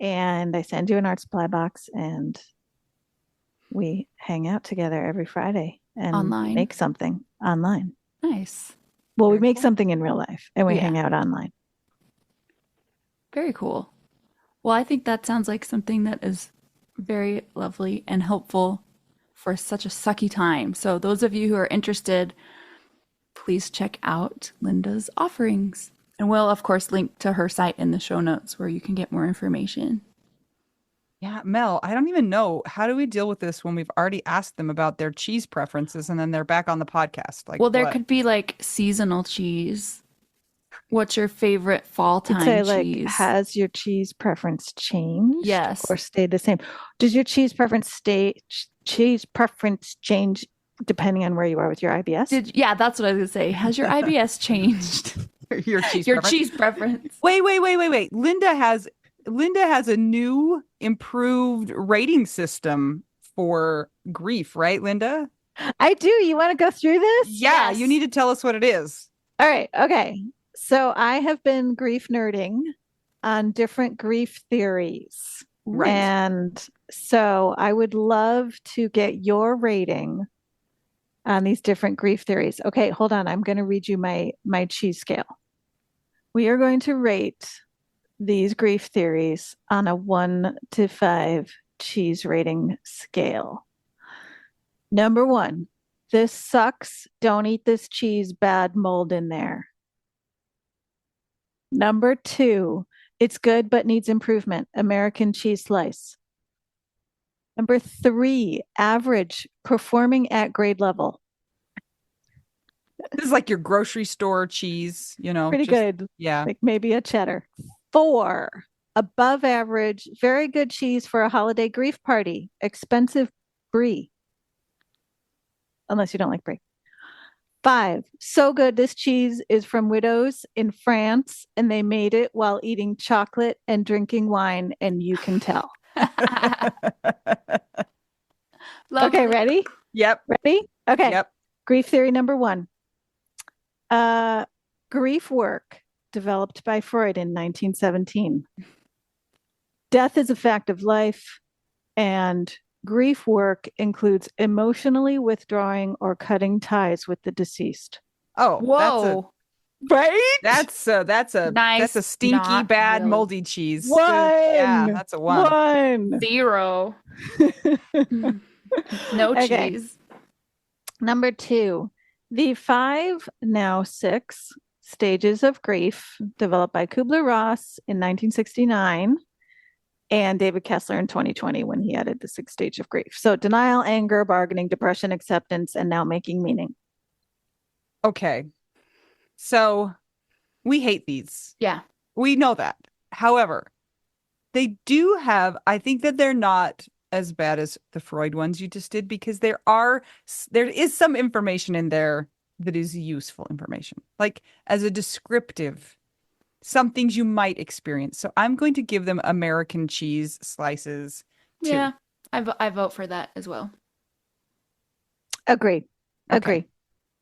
And I send you an art supply box, and we hang out together every Friday and Online. make something online. Nice. Well, Very we make cool. something in real life, and we Yeah. hang out online. Very cool. Well, I think that sounds like something that is very lovely and helpful for such a sucky time. So those of you who are interested, please check out Linda's offerings. And we'll, of course, link to her site in the show notes where you can get more information. Yeah, Mel, I don't even know. How do we deal with this when we've already asked them about their cheese preferences and then they're back on the podcast? Like, Well, there what? could be like seasonal cheese. What's your favorite fall I'd time say, like, cheese? has your cheese preference changed? Yes. Or stayed the same? Does your cheese preference change depending on where you are with your IBS? Yeah, that's what I was gonna say. Has your IBS changed? Your cheese Your preference? cheese preference. Wait. Linda has a new improved rating system for grief, right, Linda? I do. You want to go through this? Yeah, Yes. you need to tell us what it is. All right. Okay. So I have been grief nerding on different grief theories. Right. And so I would love to get your rating on these different grief theories. Okay, hold on. I'm going to read you my cheese scale. We are going to rate these grief theories on a 1 to 5 cheese rating scale. Number 1, This sucks. Don't eat this cheese. Bad mold in there. Number 2, it's good but needs improvement. American cheese slice. Number 3, average, performing at grade level. This is like your grocery store cheese, Pretty good. Yeah. Like maybe a cheddar. 4, above average, very good cheese for a holiday grief party. Expensive brie. Unless you don't like brie. 5, so good. This cheese is from widows in France, and they made it while eating chocolate and drinking wine, and you can tell. Okay, ready? Yep. Ready? Okay. Yep. Grief theory number 1. Grief work developed by Freud in 1917. Death is a fact of life, and grief work includes emotionally withdrawing or cutting ties with the deceased. Oh, Whoa. Right? That's a Nice, stinky, not bad, real. moldy cheese. 1. Yeah, that's a 1. 1. 0. No Okay. cheese. Number 2, the 5, now 6 stages of grief developed by Kubler-Ross in 1969 and David Kessler in 2020 when he added the 6 stage of grief. So denial, anger, bargaining, depression, acceptance, and now making meaning. Okay. So we hate these. Yeah. We know that. However, they do have, I think that they're not as bad as the Freud ones you just did, because there is some information in there that is useful information, like as a descriptive, some things you might experience. So I'm going to give them American cheese slices too. Yeah. I vote for that as well. Agree. Okay.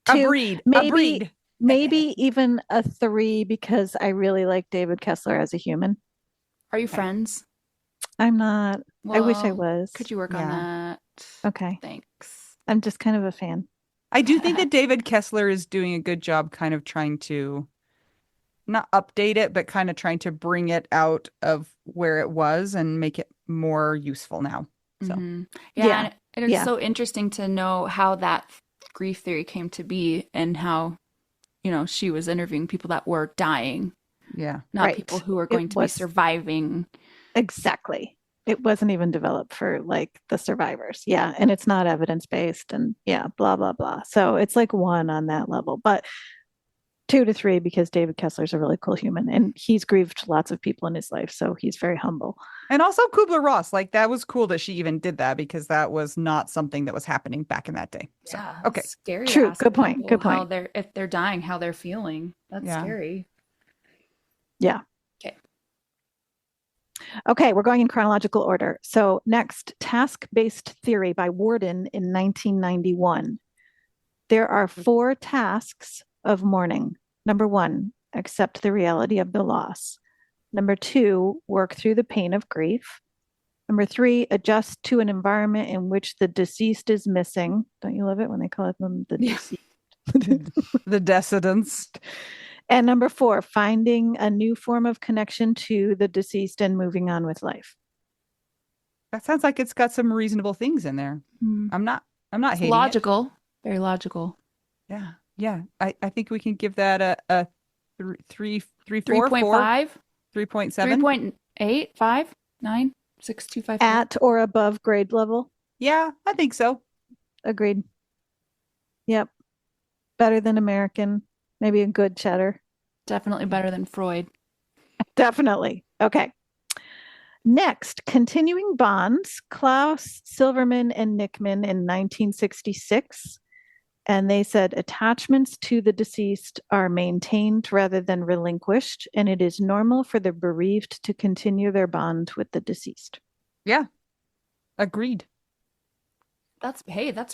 2, Agreed. maybe, Agreed. maybe even a 3 because I really like David Kessler as a human. Are you friends? I'm not. I wish I Well, was. Could you work on that? Okay. Thanks. I'm just kind of a fan. I do think that David Kessler is doing a good job kind of trying to not update it, but kind of trying to bring it out of where it was and make it more useful now. So, Yeah. Yeah. And it's Yeah. so interesting to know how that grief theory came to be and how, she was interviewing people that were dying, yeah. not Right. people who are It going to be was- surviving. Exactly. It wasn't even developed for like the survivors. Yeah. And it's not evidence-based and yeah, blah, blah, blah. So it's like 1 on that level, but 2 to 3 because David Kessler's a really cool human and he's grieved lots of people in his life. So he's very humble. And also Kubler-Ross, like that was cool that she even did that, because that was not something that was happening back in that day. So, Yeah. okay. It's scary. True. To ask Good point. people Good how point. if they're dying, how they're feeling. That's Yeah. scary. Yeah. Okay. Okay, we're going in chronological order. So next, task-based theory by Worden in 1991. There are 4 tasks of mourning. Number 1, accept the reality of the loss. Number 2, work through the pain of grief. Number 3, adjust to an environment in which the deceased is missing. Don't you love it when they call them the Yeah. deceased? The decedents. And number 4, finding a new form of connection to the deceased and moving on with life. That sounds like it's got some reasonable things in there. I'm not It's hating logical. Very logical. it. Yeah. Yeah. I think we can give that a 3, 4, 3.5, 3.7. 3.8, 5, 9, 6, 2, 5, 4. At or above grade level. Yeah, I think so. Agreed. Yep. Better than American. Maybe a good cheddar. Definitely better than Freud. Definitely. Okay. Next, continuing bonds, Klaus, Silverman, and Nickman in 1966. And they said attachments to the deceased are maintained rather than relinquished, and it is normal for the bereaved to continue their bond with the deceased. Yeah. Agreed. That's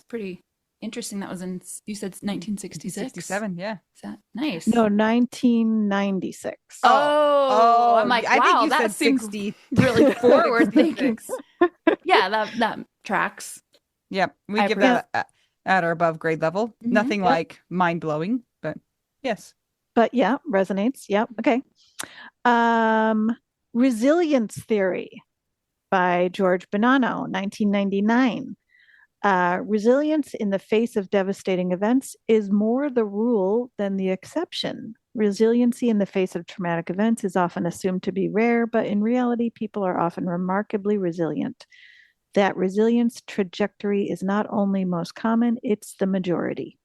pretty interesting. That was you said 1966. 67, yeah. Is that nice? No, 1996. Oh, I'm like, I wow, think you that said seems 60. really forward thinking. 66. Yeah, that tracks. Yep. We I give forgot. that at or above grade level. Mhm. Nothing Yep. like mind-blowing, but yes. But yeah, resonates. Yep. Okay. Resilience theory by George Bonanno, 1999. Resilience in the face of devastating events is more the rule than the exception. Resiliency in the face of traumatic events is often assumed to be rare, but in reality, people are often remarkably resilient. That resilience trajectory is not only most common, it's the majority.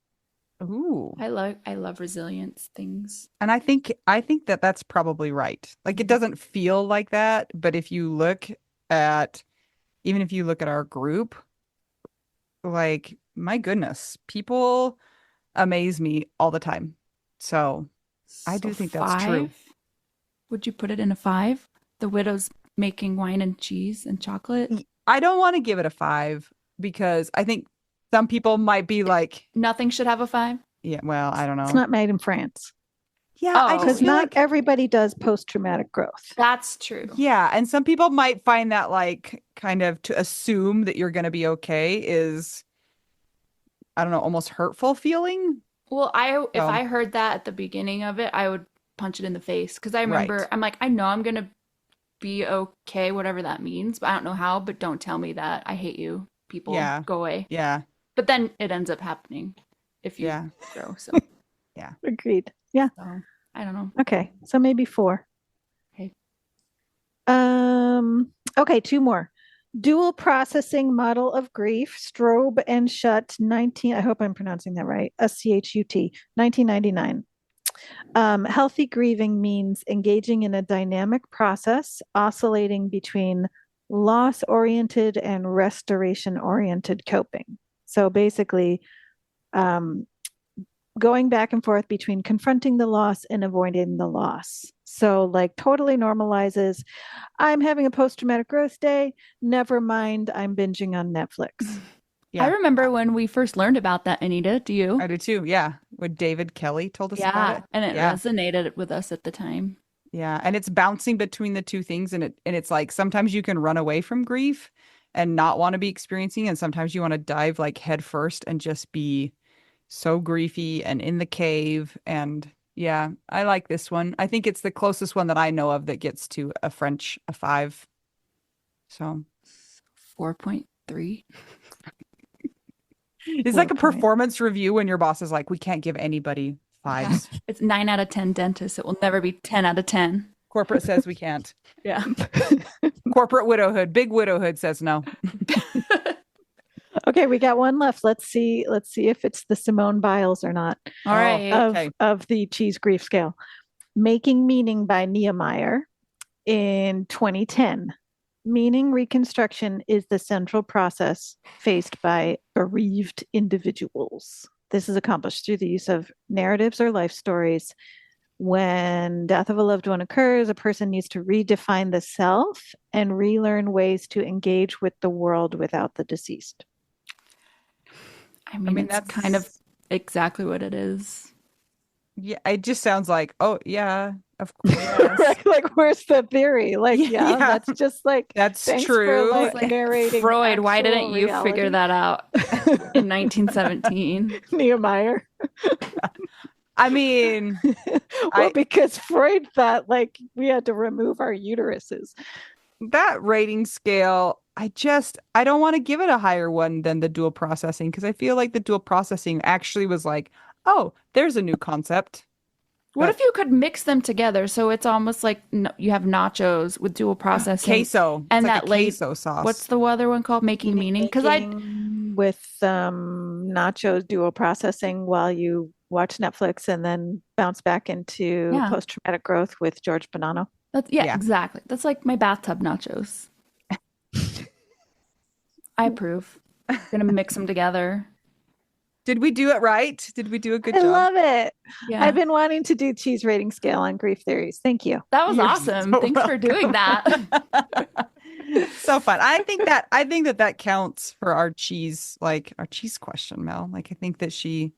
Ooh. I love resilience things. And I think that that's probably right. Like it doesn't feel like that, but if you look at even if you look at our group, like my goodness, people amaze me all the time. So I So do think that's true. 5? Would you put it in a 5? The widow's making wine and cheese and chocolate. I don't want to give it a 5 because I think some people might be like, Nothing should have a 5. yeah, well, I don't It's know. not made in France Yeah, I Oh, just because feel not like, everybody does post traumatic growth. That's true. yeah, and some people might find that like kind of to assume that you're going to be okay is, I don't know, almost hurtful feeling. Well, if So, I heard that at the beginning of it, I would punch it in the face because I remember right. I'm like, I know I'm gonna be okay, whatever that means, but I don't know how. But don't tell me that I hate you. People Yeah. go away. Yeah. But then it ends up happening if you Yeah. grow. So, Yeah. Agreed. Yeah. so I don't know. Okay. So maybe 4. Okay. Okay, 2 more. Dual processing model of grief, Strobe and Schutt, 19, I hope I'm pronouncing that right, SCHUT, 1999. Healthy grieving means engaging in a dynamic process, oscillating between loss oriented and restoration oriented coping. So basically, um, going back and forth between confronting the loss and avoiding the loss. So, like, totally normalizes, I'm having a post traumatic growth day. Never mind, I'm binging on Netflix. I Yeah. remember when we first learned about that, Anita. Do you? I do too. Yeah. When David Kelly told us about Yeah, it. and it Yeah. resonated with us at the time. Yeah. And it's bouncing between the two things. And it's like sometimes you can run away from grief and not want to be experiencing. And sometimes you want to dive like head first and just be so griefy and in the cave. And yeah, I like this one. I think it's the closest one that I know of that gets to a 5. So 4.3. it's like a 4 point. performance review when your boss is like, we can't give anybody 5s. It's 9 out of 10 dentists. It will never be 10 out of 10. Corporate says we can't. Yeah. Corporate widowhood, big widowhood says no. Okay, we got one left. Let's see if it's the Simone Biles or not All right. Okay. of the cheese grief scale. Making Meaning by Niemeyer in 2010. Meaning reconstruction is the central process faced by bereaved individuals. This is accomplished through the use of narratives or life stories. When death of a loved one occurs, a person needs to redefine the self and relearn ways to engage with the world without the deceased. I mean, it's that's kind of exactly what it is. yeah, it just sounds like, oh yeah, of course. Yes. Right? Like, where's the theory? Like, Yeah. that's just like, That's thanks true. for like Like, narrating. Freud, why actual didn't you reality. figure that out in 1917? Niemeyer? I mean, Well, because Freud thought like we had to remove our uteruses. that rating scale, I don't want to give it a higher one than the dual processing because I feel like the dual processing actually was like, oh, there's a new concept. What But- if you could mix them together so it's almost like you have nachos with dual processing? Queso. It's And like that a late, queso sauce. what's the other one called? Making Meaning? Because With nachos dual processing while you watch Netflix and then bounce back into Yeah. post-traumatic growth with George Bonanno. yeah, Yeah. exactly. That's like my bathtub nachos. I approve. Gonna mix them together. Did we do it right? Did we do a good I job? love it. Yeah. I've been wanting to do cheese rating scale on grief theories. Thank you. That was You're awesome. so Thanks for doing that. So fun. I think that counts for our cheese question, Mel. Like I think that she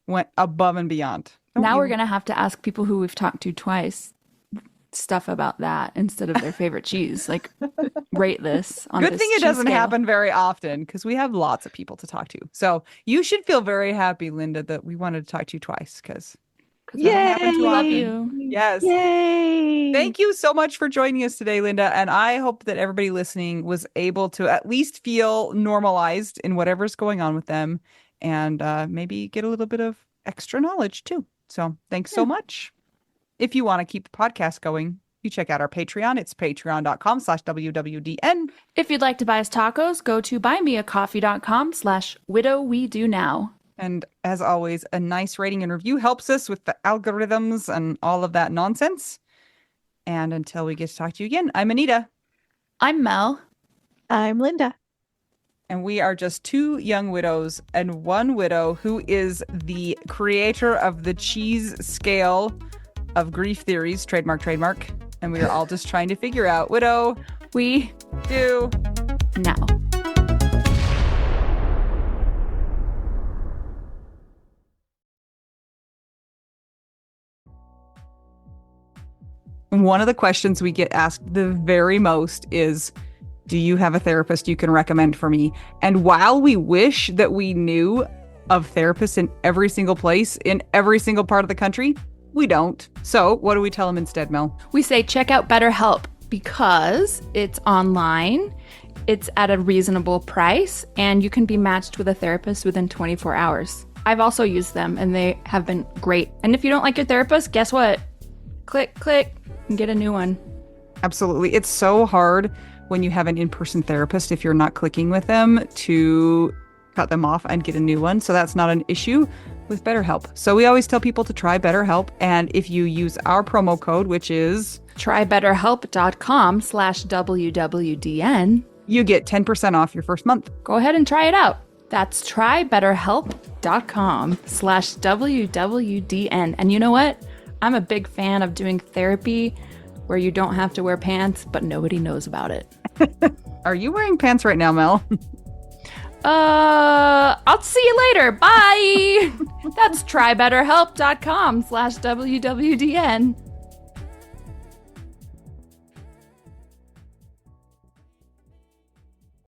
went above and beyond. Don't Now you? we're gonna have to ask people who we've talked to twice stuff about that instead of their favorite cheese. Like, rate this on Good this thing it cheese doesn't scale. happen very often because we have lots of people to talk to. So you should feel very happy, Linda, that we wanted to talk to you twice because 'Cause that don't happen Yay! too love you. Yes. Yay! Thank you so much for joining us today, Linda. And I hope that everybody listening was able to at least feel normalized in whatever's going on with them and maybe get a little bit of extra knowledge too. So thanks so much. If you want to keep the podcast going, you check out our Patreon. It's patreon.com/WWDN. If you'd like to buy us tacos, go to buymeacoffee.com/widowwedonoww. And as always, a nice rating and review helps us with the algorithms and all of that nonsense. And until we get to talk to you again, I'm Anita. I'm Mel. I'm Linda. And we are just two young widows and one widow who is the creator of the cheese scale of grief theories, trademark. And we are all just trying to figure out, widow, We do now. One of the questions we get asked the very most is, do you have a therapist you can recommend for me? And while we wish that we knew of therapists in every single place, in every single part of the country, we don't. So what do we tell them instead, Mel? We say check out BetterHelp because it's online, it's at a reasonable price, and you can be matched with a therapist within 24 hours. I've also used them and they have been great. And if you don't like your therapist, guess what? Click, and get a new one. Absolutely. It's so hard when you have an in-person therapist, if you're not clicking with them, to cut them off and get a new one. So that's not an issue with BetterHelp. So we always tell people to try BetterHelp. And if you use our promo code, which is trybetterhelp.com/WWDN, you get 10% off your first month. go ahead and try it out. That's trybetterhelp.com/WWDN. And you know what? I'm a big fan of doing therapy where you don't have to wear pants, but nobody knows about it. Are you wearing pants right now, Mel? I'll see you later. Bye. That's trybetterhelp.com/WWDN.